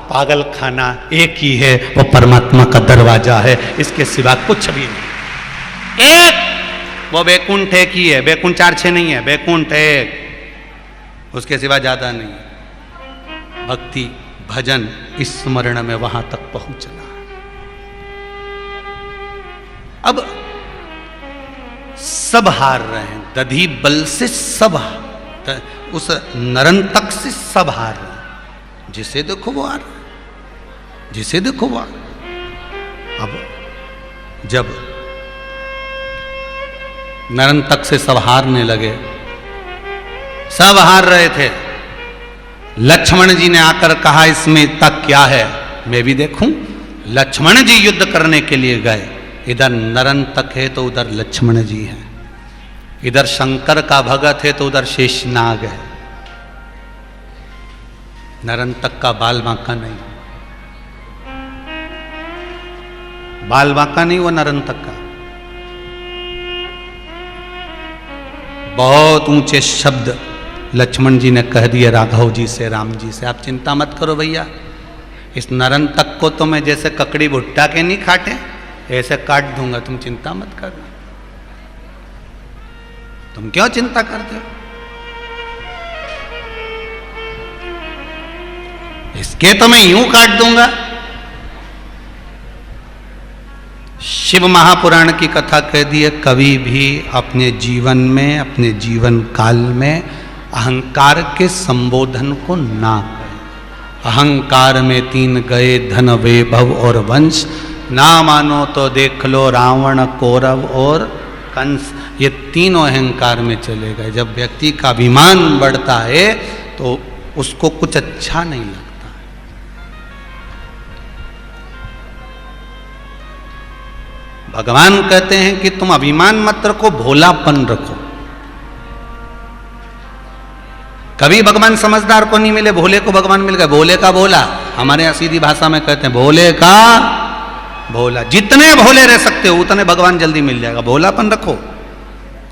पागल खाना एक ही है, वो परमात्मा का दरवाजा है, इसके सिवा कुछ भी नहीं। एक वो बैकुंठ एक ही है, बैकुंठ 4-6 नहीं है, बैकुंठ एक, उसके सिवा ज्यादा नहीं है। भक्ति भजन स्मरण में वहां तक पहुंचना। अब सब हार रहे हैं, दधी बल से सब, उस नरंतक से सब हार रहे हैं। जिसे देखो वो हार, जिसे देखो वो हार। अब जब नरंतक से सब हारने लगे, सब हार रहे थे, लक्ष्मण जी ने आकर कहा इसमें तक क्या है, मैं भी देखूं। लक्ष्मण जी युद्ध करने के लिए गए, इधर नरंतक है तो उधर लक्ष्मण जी हैं, इधर शंकर का भगत है तो उधर शेषनाग है। नरंतक का बाल बांका नहीं, बाल बांका नहीं, वो नरंतक का। बहुत ऊंचे शब्द लक्ष्मण जी ने कह दिए राघव जी से, राम जी से, आप चिंता मत करो भैया, इस नरंतक को तो मैं जैसे ककड़ी भुट्टा के नहीं काटे ऐसे काट दूंगा, तुम चिंता मत करना। तुम क्यों चिंता करते हो? इसके तो मैं यूं काट दूंगा। शिव महापुराण की कथा कह दी है, कभी भी अपने जीवन में, अपने जीवन काल में अहंकार के संबोधन को ना करें। अहंकार में 3 गए, धन वैभव और वंश, ना मानो तो देख लो रावण कौरव और कंस, ये तीनों अहंकार में चले गए। जब व्यक्ति का अभिमान बढ़ता है तो उसको कुछ अच्छा नहीं लगता। भगवान कहते हैं कि तुम अभिमान मत रखो, भोलापन रखो। कभी भगवान समझदार को नहीं मिले, भोले को भगवान मिल गए। भोले का भोला, हमारे यहाँ सीधी भाषा में कहते हैं भोले का भोला। जितने भोले रह सकते हो उतने भगवान जल्दी मिल जाएगा। भोलापन रखो,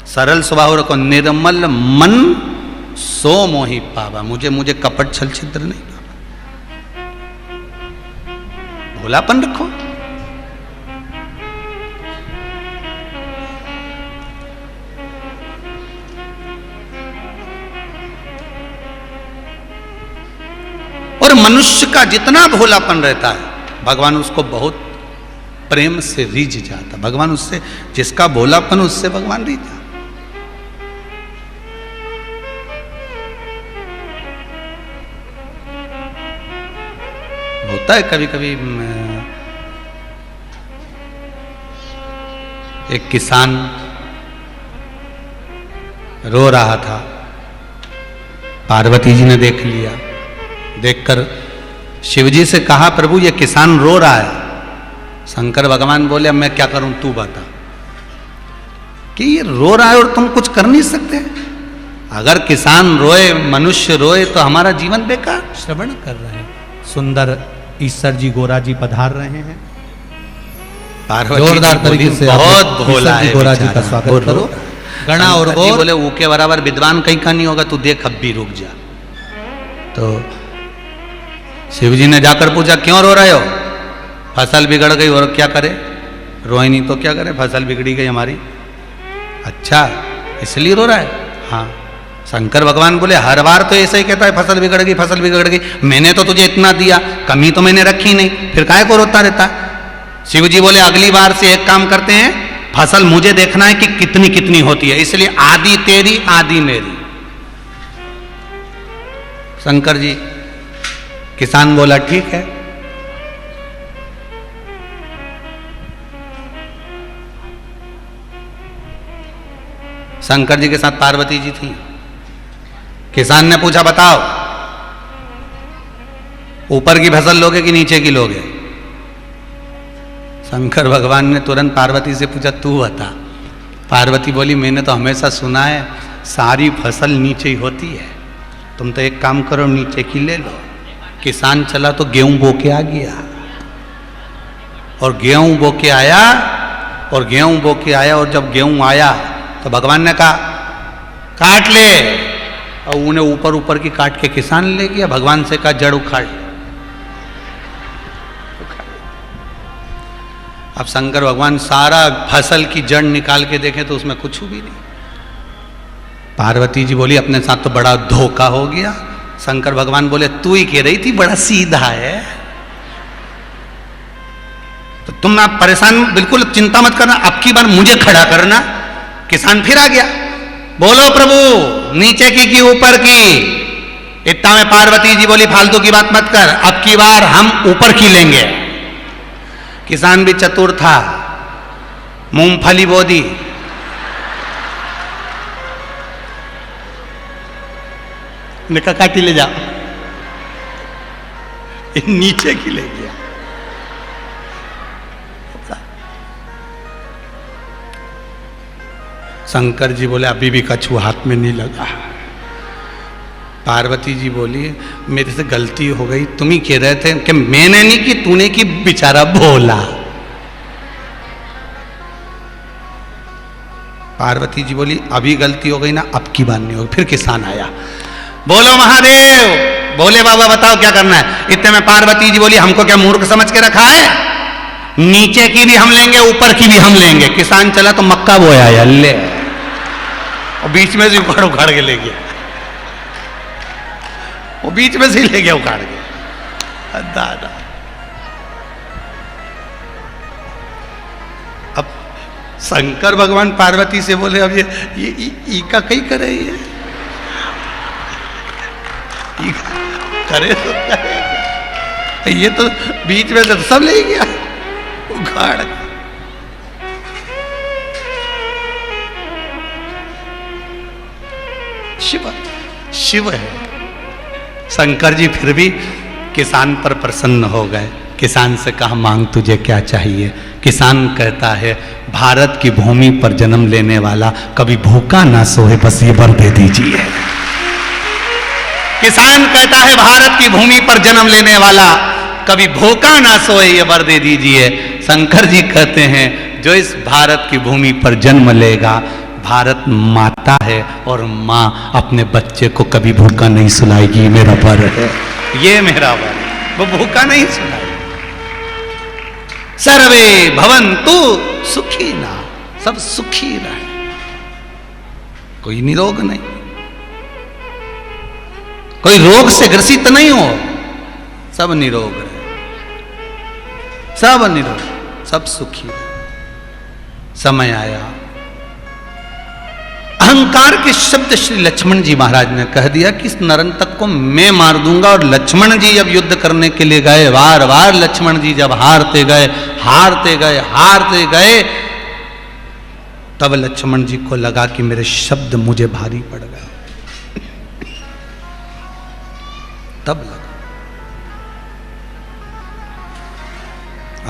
सरल स्वभाव रखो, निर्मल मन सो मोहि पावा। मुझे कपट छल छिद्र नहीं पावा। भोलापन रखो। और मनुष्य का जितना भोलापन रहता है भगवान उसको बहुत प्रेम से रीझ जाता। भगवान उससे, जिसका भोलापन उससे भगवान रीझ जाता। होता है कभी कभी, एक किसान रो रहा था, पार्वती जी ने देख लिया। देखकर शिवजी से कहा, प्रभु ये किसान रो रहा है। शंकर भगवान बोले, अब मैं क्या करूं, तू बता। कि ये रो रहा है और तुम कुछ कर नहीं सकते। अगर किसान रोए, मनुष्य रोए तो हमारा जीवन बेकार। श्रवण कर रहे हैं, सुंदर ईश्वर जी गोरा जी पधार रहे हैं। जोरदार तरीके से बहुत भोला है गोरा जी का स्वागत करो। गणा और गौर बोले, ऊके बराबर विद्वान कहीं का नहीं होगा, तू देख अब भी रुक जा। तो शिवजी ने जाकर पूछा, क्यों रो रहे हो? फसल बिगड़ गई और क्या करे, रोए नहीं तो क्या करे, फसल बिगड़ी गई हमारी। अच्छा इसलिए रो रहा है? हाँ। शंकर भगवान बोले, हर बार तो ऐसे ही कहता है फसल बिगड़ गई, फसल बिगड़ गई। मैंने तो तुझे इतना दिया, कमी तो मैंने रखी नहीं, फिर काहे को रोता रहता? शिवजी बोले, अगली बार से एक काम करते हैं, फसल मुझे देखना है कि कितनी कितनी होती है, इसलिए आधी तेरी आधी मेरी। शंकर जी, किसान बोला ठीक है। शंकर जी के साथ पार्वती जी थी। किसान ने पूछा, बताओ ऊपर की फसल लोगे कि नीचे की लोगे? शंकर भगवान ने तुरंत पार्वती से पूछा, तू बता। पार्वती बोली, मैंने तो हमेशा सुना है सारी फसल नीचे ही होती है, तुम तो एक काम करो, नीचे की ले लो। किसान चला तो गेहूं बो के आ गया, और गेहूं बो के आया, और जब गेहूं आया तो भगवान ने कहा काट ले, और उन्हें ऊपर ऊपर की काट के किसान ले गया। भगवान से कहा जड़ उखाड़। अब शंकर भगवान सारा फसल की जड़ निकाल के देखें तो उसमें कुछ भी नहीं। पार्वती जी बोली, अपने साथ तो बड़ा धोखा हो गया। शंकर भगवान बोले, तू ही कह रही थी बड़ा सीधा है, तो तुम आप परेशान बिल्कुल चिंता मत करना, अब की बार मुझे खड़ा करना। किसान फिर आ गया, बोलो प्रभु नीचे की ऊपर की। इतना में पार्वती जी बोली, फालतू की बात मत कर, अब की बार हम ऊपर की लेंगे। किसान भी चतुर था, मूंगफली बो दी, निका काटी ले जाओ, नीचे की ले गया। शंकर जी बोले, अभी भी कछुआ हाथ में नहीं लगा। पार्वती जी बोली, मेरे से गलती हो गई, तुम ही कह रहे थे कि मैंने नहीं की, तूने की, बेचारा भोला। पार्वती जी बोली, अभी गलती हो गई ना, अब की बात नहीं होगी। फिर किसान आया, बोलो महादेव, बोले बाबा बताओ क्या करना है। इतने में पार्वती जी बोली, हमको क्या मूर्ख समझ के रखा है, नीचे की भी हम लेंगे, ऊपर की भी हम लेंगे। किसान चला तो मक्का बोया, अल्ले, और बीच में से उखाड़ के ले गया, वो बीच में से ले गया उखाड़ के। दादा, अब शंकर भगवान पार्वती से बोले, अब ये का कहीं करे, ये करे तो करे, ये तो बीच में से सब ले गया उखाड़ के। शिव है। शंकर जी फिर भी किसान पर प्रसन्न हो गए। किसान से कहा, मांग तुझे क्या चाहिए। किसान कहता है, भारत की भूमि पर जन्म लेने वाला कभी भूखा ना सोए, बस ये वर दे दीजिए। किसान कहता है, भारत की भूमि पर जन्म लेने वाला कभी भूखा ना सोए, ये वर दे दीजिए। शंकर जी कहते हैं, जो इस भारत की भूमि पर जन्म लेगा, भारत माता है और माँ अपने बच्चे को कभी भूखा नहीं सुलाएगी, मेरा वर है, ये मेरा वर है, वो भूखा नहीं सुलाएगी। सर्वे भवन्तु सुखिना, सब सुखी रहे, कोई निरोग नहीं, कोई रोग से ग्रसित नहीं हो, सब निरोग रहे, सब निरोग, सब सुखी रहे। समय आया, अहंकार के शब्द श्री लक्ष्मण जी महाराज ने कह दिया कि इस नरंतक को मैं मार दूंगा। और लक्ष्मण जी जब युद्ध करने के लिए गए, बार बार लक्ष्मण जी जब हारते गए, तब लक्ष्मण जी को लगा कि मेरे शब्द मुझे भारी पड़ गए। तब लगा,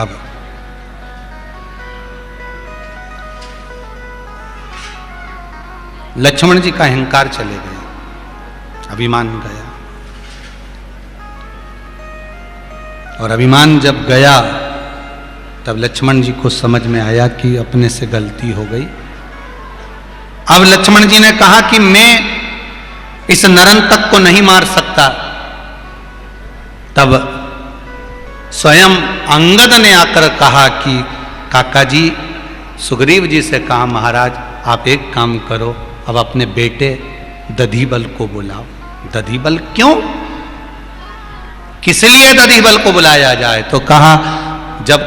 अब लक्ष्मण जी का अहंकार चले गए, अभिमान गया, और अभिमान जब गया तब लक्ष्मण जी को समझ में आया कि अपने से गलती हो गई। अब लक्ष्मण जी ने कहा कि मैं इस नरंतक को नहीं मार सकता। तब स्वयं अंगद ने आकर कहा कि काका जी, सुग्रीव जी से कहा, महाराज आप एक काम करो, अब अपने बेटे दधिबल को बुलाओ। दधिबल क्यों, किस लिए दधिबल को बुलाया जाए? तो कहा, जब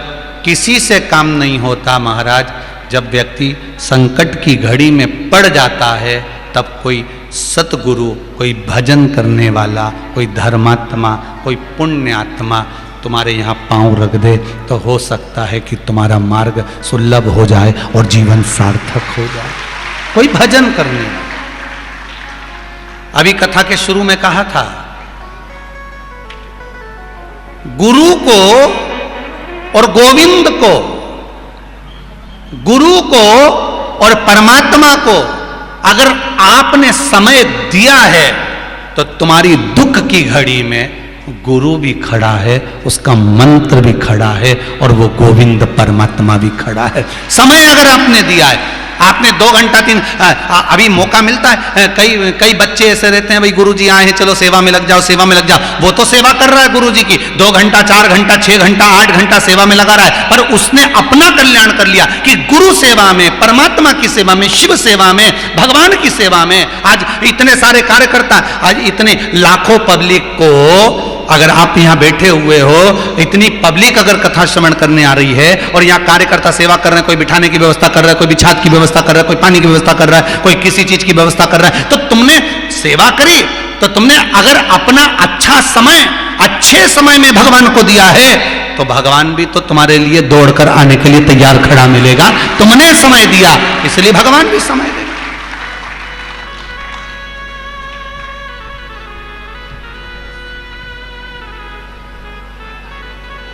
किसी से काम नहीं होता महाराज, जब व्यक्ति संकट की घड़ी में पड़ जाता है, तब कोई सतगुरु, कोई भजन करने वाला, कोई धर्मात्मा, कोई पुण्यात्मा तुम्हारे यहाँ पांव रख दे, तो हो सकता है कि तुम्हारा मार्ग सुलभ हो जाए और जीवन सार्थक हो जाए। कोई भजन करने वाला। अभी कथा के शुरू में कहा था गुरु को और गोविंद को, गुरु को और परमात्मा को अगर आपने समय दिया है तो तुम्हारी दुख की घड़ी में गुरु भी खड़ा है, उसका मंत्र भी खड़ा है और वो गोविंद परमात्मा भी खड़ा है। समय अगर आपने दिया है, आपने 2 घंटा 3 अभी मौका मिलता है, कई बच्चे ऐसे रहते हैं, भाई गुरुजी आए हैं, चलो सेवा में लग जाओ, सेवा में लग जाओ। वो तो सेवा कर रहा है गुरुजी की, 2 घंटा 4 घंटा 6 घंटा 8 घंटा सेवा में लगा रहा है, पर उसने अपना कल्याण कर लिया कि गुरु सेवा में, परमात्मा की सेवा में, शिव सेवा में, भगवान की सेवा में। आज इतने सारे कार्यकर्ता, आज इतने लाखों पब्लिक को, अगर आप यहां बैठे हुए हो, इतनी पब्लिक अगर कथा श्रवण करने आ रही है और यहां कार्यकर्ता सेवा कर रहे हैं, कोई बिठाने की व्यवस्था कर रहा है, कोई बिछात की व्यवस्था कर रहा है, कोई पानी की व्यवस्था कर रहा है, कोई किसी चीज की व्यवस्था कर रहा है, तो तुमने सेवा करी, तो तुमने अगर अपना अच्छा समय अच्छे समय में भगवान को दिया है तो भगवान भी तो तुम्हारे लिए दौड़कर आने के लिए तैयार खड़ा मिलेगा। तुमने समय दिया इसलिए भगवान भी समय देगा।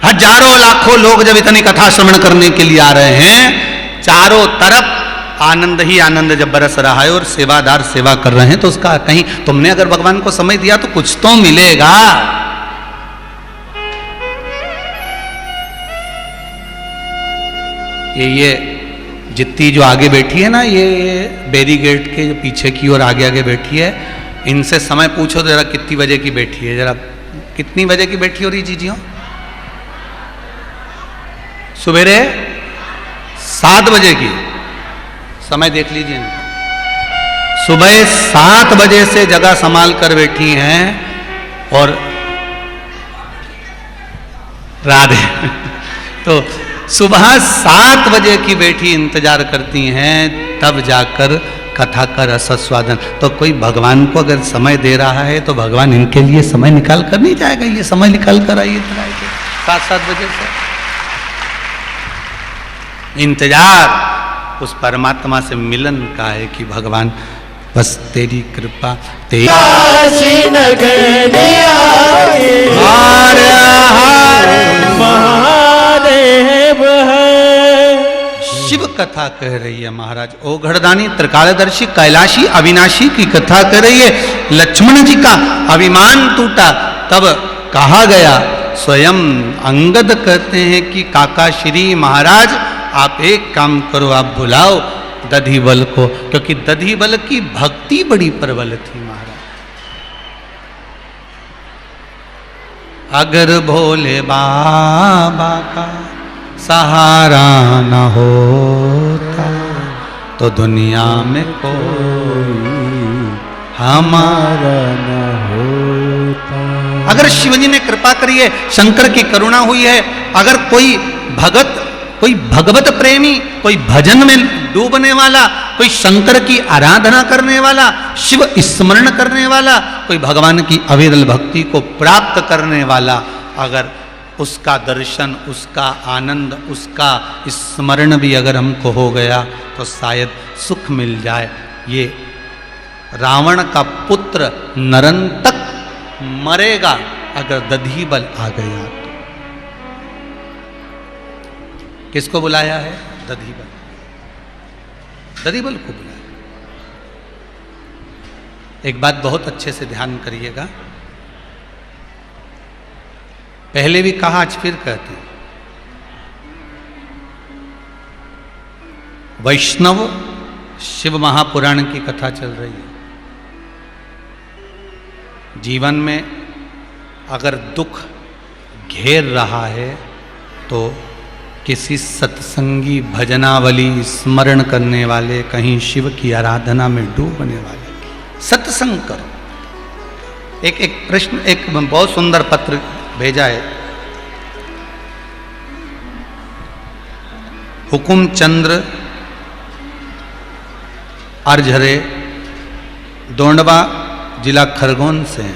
हजारों लाखों लोग जब इतनी कथा श्रवण करने के लिए आ रहे हैं, चारों तरफ आनंद ही आनंद जब बरस रहा है और सेवादार सेवा कर रहे हैं, तो उसका कहीं तुमने अगर भगवान को समय दिया तो कुछ तो मिलेगा। ये जितनी जो आगे बैठी है ना, ये बैरीगेट के जो पीछे की ओर आगे आगे बैठी है, इनसे समय पूछो जरा कितनी बजे की बैठी है, जरा कितनी बजे की बैठी हो रही जीजियों? सवेरे 7 बजे की। समय देख लीजिए, सुबह 7 बजे से जगह संभाल कर बैठी हैं और राधे तो सुबह 7 बजे की बैठी इंतजार करती हैं, तब जाकर कथा का रसास्वादन। तो कोई भगवान को अगर समय दे रहा है तो भगवान इनके लिए समय निकाल कर नहीं जाएगा? ये समय निकाल कर आइए 7 बजे से। इंतजार उस परमात्मा से मिलन का है कि भगवान बस तेरी कृपा तेरी महादेव है। शिव कथा कह रही है महाराज, ओघड़दानी त्रिकालदर्शी कैलाशी अविनाशी की कथा कर रही है। लक्ष्मण जी का अभिमान टूटा, तब कहा गया, स्वयं अंगद कहते हैं कि काका श्री महाराज आप एक काम करो, आप बुलाओ दधिबल को, क्योंकि दधिबल की भक्ति बड़ी प्रबल थी महाराज। अगर भोले बाबा का सहारा न होता तो दुनिया में कोई हमारा न होता। अगर शिवजी ने कृपा करी है, शंकर की करुणा हुई है, अगर कोई भगत, कोई भगवत प्रेमी, कोई भजन में डूबने वाला, कोई शंकर की आराधना करने वाला, शिव स्मरण करने वाला, कोई भगवान की अविरल भक्ति को प्राप्त करने वाला, अगर उसका दर्शन, उसका आनंद, उसका स्मरण भी अगर हमको हो गया तो शायद सुख मिल जाए। ये रावण का पुत्र नरंतक मरेगा अगर दधिबल आ गया तो। किसको बुलाया है? दधिबल, दधिबल को बुलाया। एक बात बहुत अच्छे से ध्यान करिएगा, पहले भी कहा आज फिर कहते हैं, वैष्णव शिव महापुराण की कथा चल रही है। जीवन में अगर दुख घेर रहा है तो किसी सत्संगी, भजनावली, स्मरण करने वाले, कहीं शिव की आराधना में डूबने वाले सत्संग करो। एक प्रश्न, एक बहुत सुंदर पत्र भेजा है हुकुम चंद्र अर्झरे, दोंडवा जिला खरगोन से।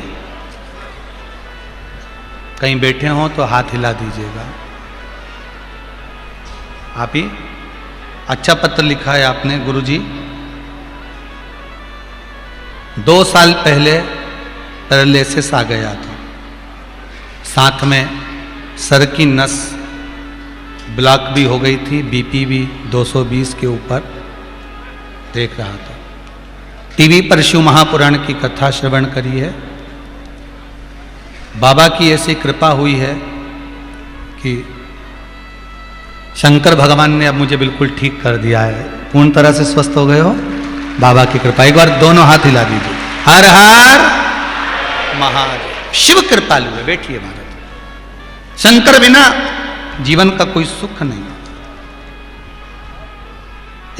कहीं बैठे हो तो हाथ हिला दीजिएगा। आप ही अच्छा पत्र लिखा है आपने गुरुजी। 2 साल पहले पैरालिसिस आ गया था, साथ में सर की नस ब्लॉक भी हो गई थी, बीपी भी 220 के ऊपर देख रहा था। टीवी पर शिव महापुराण की कथा श्रवण करी है। बाबा की ऐसी कृपा हुई है कि शंकर भगवान ने अब मुझे बिल्कुल ठीक कर दिया है, पूर्ण तरह से स्वस्थ हो गए हो, बाबा की कृपा। एक बार दोनों हाथ हिला दीजिए, हर हर महादेव। शिव कृपालु है, बैठिए महाराज। शंकर बिना जीवन का कोई सुख नहीं।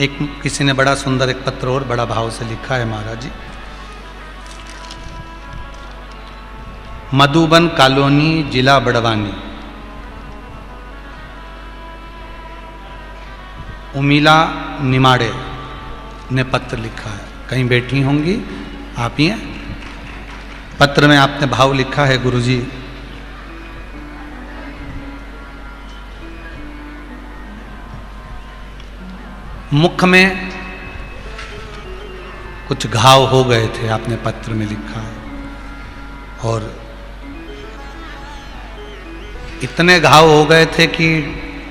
एक किसी ने बड़ा सुंदर एक पत्र और बड़ा भाव से लिखा है, महाराज जी, मधुबन कॉलोनी, जिला बड़वानी, उमिला निमाड़े ने पत्र लिखा है। कहीं बैठी होंगी आप ही हैं। पत्र में आपने भाव लिखा है, गुरुजी मुख में कुछ घाव हो गए थे, आपने पत्र में लिखा है, और इतने घाव हो गए थे कि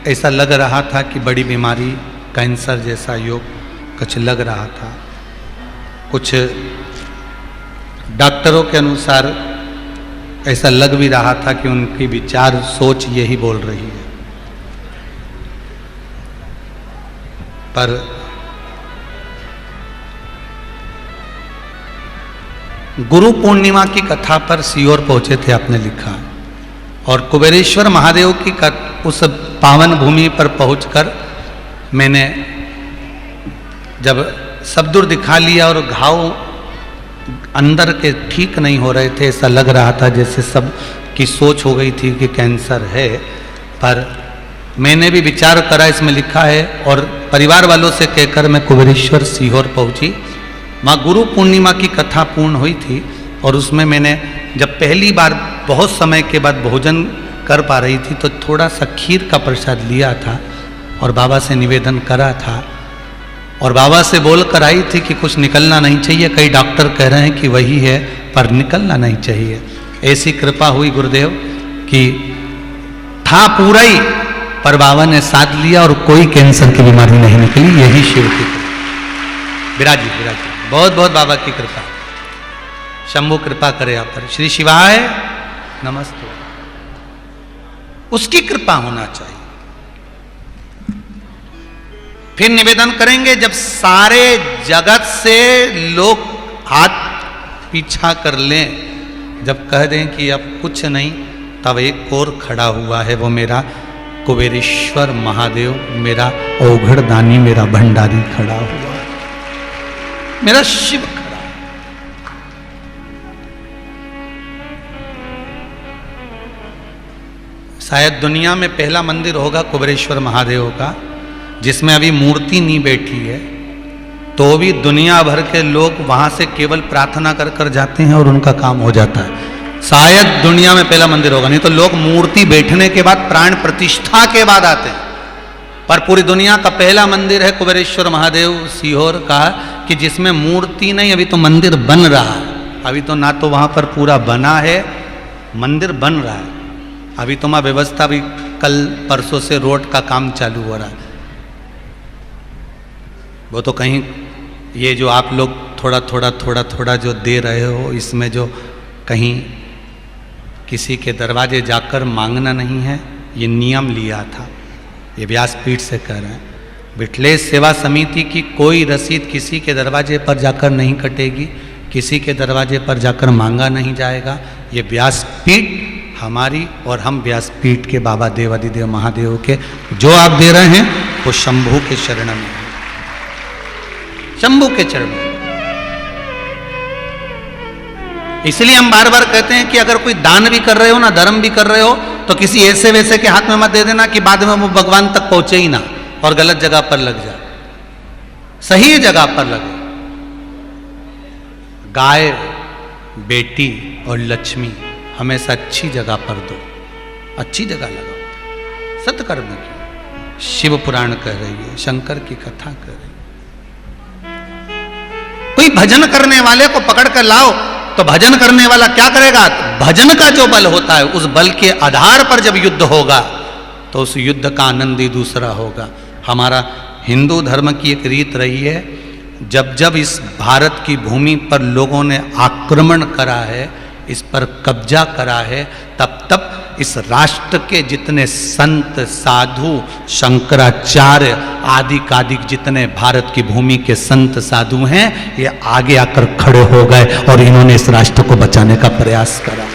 ऐसा लग रहा था कि बड़ी बीमारी, कैंसर जैसा योग कुछ लग रहा था। कुछ डॉक्टरों के अनुसार ऐसा लग भी रहा था कि उनकी विचार सोच यही बोल रही है। पर गुरु पूर्णिमा की कथा पर सीहोर पहुंचे थे, आपने लिखा, और कुबेरेश्वर महादेव की उस पावन भूमि पर पहुंचकर मैंने जब सब दूर दिखा लिया और घाव अंदर के ठीक नहीं हो रहे थे, ऐसा लग रहा था जैसे सब की सोच हो गई थी कि कैंसर है। पर मैंने भी विचार करा, इसमें लिखा है, और परिवार वालों से कहकर मैं कुबेरेश्वर सीहोर पहुंची। वहाँ गुरु पूर्णिमा की कथा पूर्ण हुई थी, और उसमें मैंने जब पहली बार बहुत समय के बाद भोजन कर पा रही थी तो थोड़ा सा खीर का प्रसाद लिया था और बाबा से निवेदन करा था, और बाबा से बोल कर आई थी कि कुछ निकलना नहीं चाहिए, कई डॉक्टर कह रहे हैं कि वही है, पर निकलना नहीं चाहिए। ऐसी कृपा हुई गुरुदेव कि था पूरा ही, पर बाबा ने साथ लिया और कोई कैंसर की बीमारी नहीं निकली। यही शिव की कृपा। विराजी विराजी, बहुत बहुत बाबा की कृपा। शंभु कृपा करे आप पर। श्री शिवाय नमस्ते। उसकी कृपा होना चाहिए। फिर निवेदन करेंगे, जब सारे जगत से लोग हाथ पीछा कर लें, जब कह दें कि अब कुछ नहीं, तब एक और खड़ा हुआ है, वो मेरा कुबेरेश्वर महादेव, मेरा औघड़ दानी, मेरा भंडारी खड़ा हुआ, मेरा शिव खड़ा। शायद दुनिया में पहला मंदिर होगा कुबेरेश्वर महादेव का जिसमें अभी मूर्ति नहीं बैठी है, तो भी दुनिया भर के लोग वहां से केवल प्रार्थना कर कर जाते हैं और उनका काम हो जाता है। शायद दुनिया में पहला मंदिर होगा, नहीं तो लोग मूर्ति बैठने के बाद, प्राण प्रतिष्ठा के बाद आते हैं। पर पूरी दुनिया का पहला मंदिर है कुबेरेश्वर महादेव सीहोर का, कि जिसमें मूर्ति नहीं, अभी तो मंदिर बन रहा है। अभी तो ना तो वहां पर पूरा बना है, मंदिर बन रहा है। अभी तो वहां व्यवस्था भी, कल परसों से रोड का काम चालू हो रहा है। वो तो कहीं ये जो आप लोग थोड़ा थोड़ा जो दे रहे हो, इसमें जो कहीं किसी के दरवाजे जाकर मांगना नहीं है, ये नियम लिया था। ये व्यासपीठ से कह रहे हैं, विठलेश सेवा समिति की कोई रसीद किसी के दरवाजे पर जाकर नहीं कटेगी, किसी के दरवाजे पर जाकर मांगा नहीं जाएगा। ये व्यासपीठ हमारी, और हम व्यासपीठ के बाबा देवादिदेव महादेव के जो आप दे रहे हैं वो शंभू के शरण में है, शंभू के चरण में। इसलिए हम बार बार कहते हैं कि अगर कोई दान भी कर रहे हो ना, धर्म भी कर रहे हो, तो किसी ऐसे वैसे के हाथ में मत दे देना कि बाद में वो भगवान तक पहुंचे ही ना और गलत जगह पर लग जाए। सही जगह पर लगे। गाय, बेटी और लक्ष्मी हमेशा अच्छी जगह पर दो, अच्छी जगह लगाओ, सत्कर्म की। शिव पुराण कह रही है, शंकर की कथा कह रही है। कोई भजन करने वाले को पकड़ कर लाओ, तो भजन करने वाला क्या करेगा? भजन का जो बल होता है उस बल के आधार पर जब युद्ध होगा तो उस युद्ध का आनंद ही दूसरा होगा। हमारा हिंदू धर्म की एक रीत रही है, जब जब इस भारत की भूमि पर लोगों ने आक्रमण करा है, इस पर कब्जा करा है, तब तब इस राष्ट्र के जितने संत साधु शंकराचार्य आदि कादिक जितने भारत की भूमि के संत साधु हैं, ये आगे आकर खड़े हो गए और इन्होंने इस राष्ट्र को बचाने का प्रयास करा।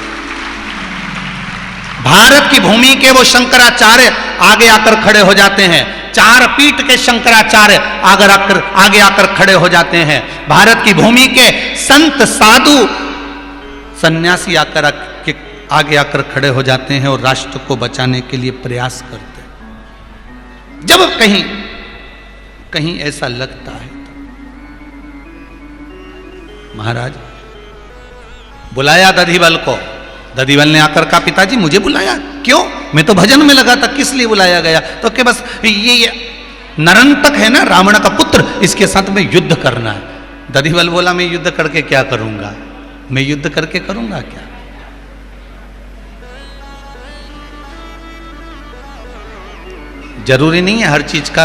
भारत की भूमि के वो शंकराचार्य आगे आकर खड़े हो जाते हैं, चार पीठ के शंकराचार्य आगे आकर खड़े हो जाते हैं। भारत की भूमि के संत साधु सन्यासी आगे आकर खड़े हो जाते हैं और राष्ट्र को बचाने के लिए प्रयास करते हैं। जब कहीं ऐसा लगता है तो महाराज बुलाया दधिबल को। दधिबल ने आकर कहा, पिताजी मुझे बुलाया क्यों? मैं तो भजन में लगा था, किस लिए बुलाया गया? तो कि बस ये नरंतक है ना, रावण का पुत्र, इसके साथ में युद्ध करना है। दधिबल बोला, मैं युद्ध करके क्या करूंगा? मैं युद्ध करके करूंगा क्या? जरूरी नहीं है हर चीज का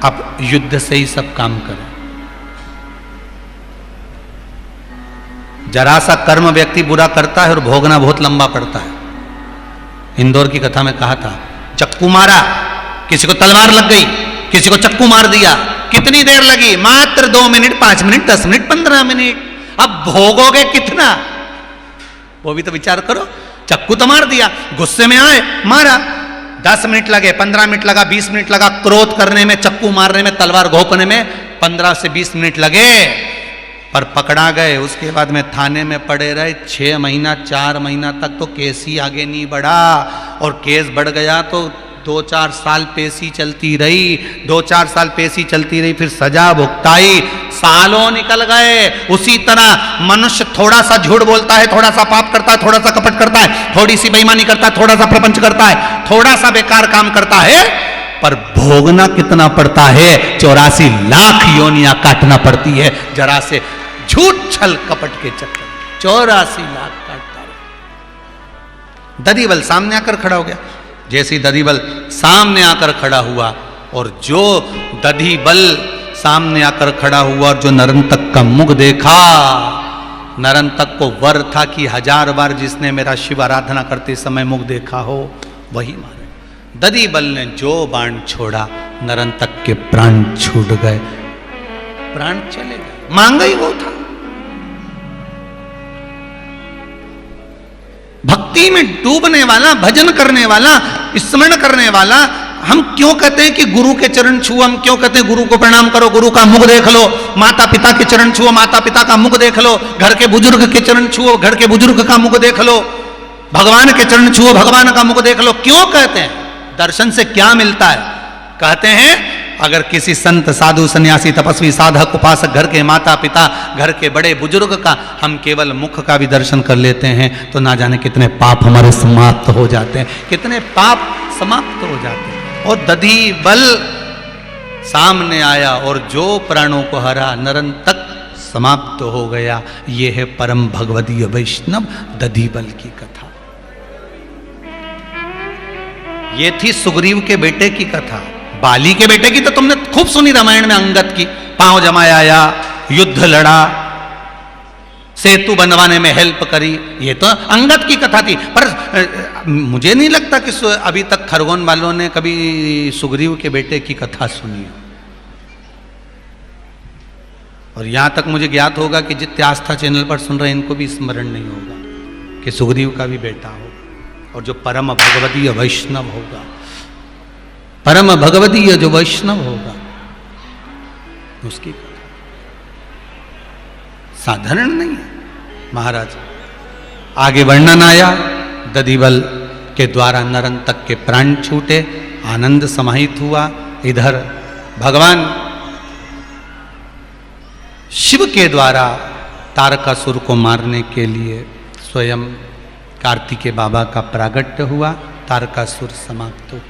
आप युद्ध से ही सब काम करें। जरा सा कर्म व्यक्ति बुरा करता है और भोगना बहुत लंबा पड़ता है। इंदौर की कथा में कहा था, चक्कू मारा, किसी को तलवार लग गई, किसी को चक्कू मार दिया, कितनी देर लगी? मात्र 2 मिनट, 5 मिनट, 10 मिनट, 15 मिनट। अब भोगोगे कितना? वो भी तो विचार करो। चक्कू तो मार दिया, गुस्से में आए मारा, 10 मिनट लगे, 15 मिनट लगा, 20 मिनट लगा, क्रोध करने में, चक्कू मारने में, तलवार घोंपने में 15 से 20 मिनट लगे, पर पकड़ा गए। उसके बाद में थाने में पड़े रहे 6 महीना, 4 महीना तक तो केस ही आगे नहीं बढ़ा, और केस बढ़ गया तो 2-4 साल पेशी चलती रही, 2-4 साल पेशी चलती रही, फिर सजा भुगताई, सालों निकल गए। उसी तरह मनुष्य थोड़ा सा झूठ बोलता है, थोड़ा सा पाप करता है, थोड़ा सा कपट करता है, थोड़ी सी बेईमानी करता है, थोड़ा सा प्रपंच करता है, थोड़ा सा बेकार काम करता है, पर भोगना कितना पड़ता है? 84 लाख योनियां काटना पड़ती है जरा से झूठ छल कपट के चक्कर। 84 लाख काटता है। दधिबल सामने आकर खड़ा हो गया। जैसे ही दधिबल सामने आकर खड़ा हुआ, और जो दधिबल सामने आकर खड़ा हुआ और जो नरंतक का मुख देखा, नरंतक को वर था कि 1000 बार जिसने मेरा शिव आराधना करते समय मुख देखा हो वही मारे। दधिबल ने जो बाण छोड़ा, नरंतक के प्राण छूट गए, प्राण चले गए। मांगा ही वो था। भक्ति में डूबने वाला, भजन करने वाला, स्मरण करने वाला। हम क्यों कहते हैं कि गुरु के चरण छुओ? हम क्यों कहते हैं गुरु को प्रणाम करो, गुरु का मुख देख लो? माता पिता के चरण छुओ, माता पिता का मुख देख लो। घर के बुजुर्ग के चरण छुओ, घर के बुजुर्ग का मुख देख लो। भगवान के चरण छुओ, भगवान का मुख देख लो। क्यों कहते हैं? दर्शन से क्या मिलता है? कहते हैं अगर किसी संत साधु सन्यासी तपस्वी साधक उपासक घर के माता पिता, घर के बड़े बुजुर्ग का हम केवल मुख का भी दर्शन कर लेते हैं तो ना जाने कितने पाप हमारे समाप्त हो जाते हैं, कितने पाप समाप्त हो जाते हैं। और दधिबल सामने आया और जो प्राणों को हरा, नरंतक समाप्त हो गया। ये है परम भगवदीय वैष्णव दधिबल की कथा। ये थी सुग्रीव के बेटे की कथा। बाली के बेटे की तो तुमने खूब सुनी रामायण में, अंगद की। पांव जमाया या युद्ध लड़ा, सेतु बनवाने में हेल्प करी, ये तो अंगद की कथा थी। पर मुझे नहीं लगता कि अभी तक खरगोन वालों ने कभी सुग्रीव के बेटे की कथा सुनी हो। और यहां तक मुझे ज्ञात होगा कि जितने आस्था चैनल पर सुन रहे हैं इनको भी स्मरण नहीं होगा कि सुग्रीव का भी बेटा होगा, और जो परम भगवदीय वैष्णव होगा, परम भगवदीय जो वैष्णव होगा, उसकी साधारण नहीं है महाराज। आगे वर्णन आया, दधिबल के द्वारा नरंतक के प्राण छूटे, आनंद समाहित हुआ। इधर भगवान शिव के द्वारा तारकासुर को मारने के लिए स्वयं कार्तिकेय बाबा का प्रागट्य हुआ, तारकासुर समाप्त हुआ।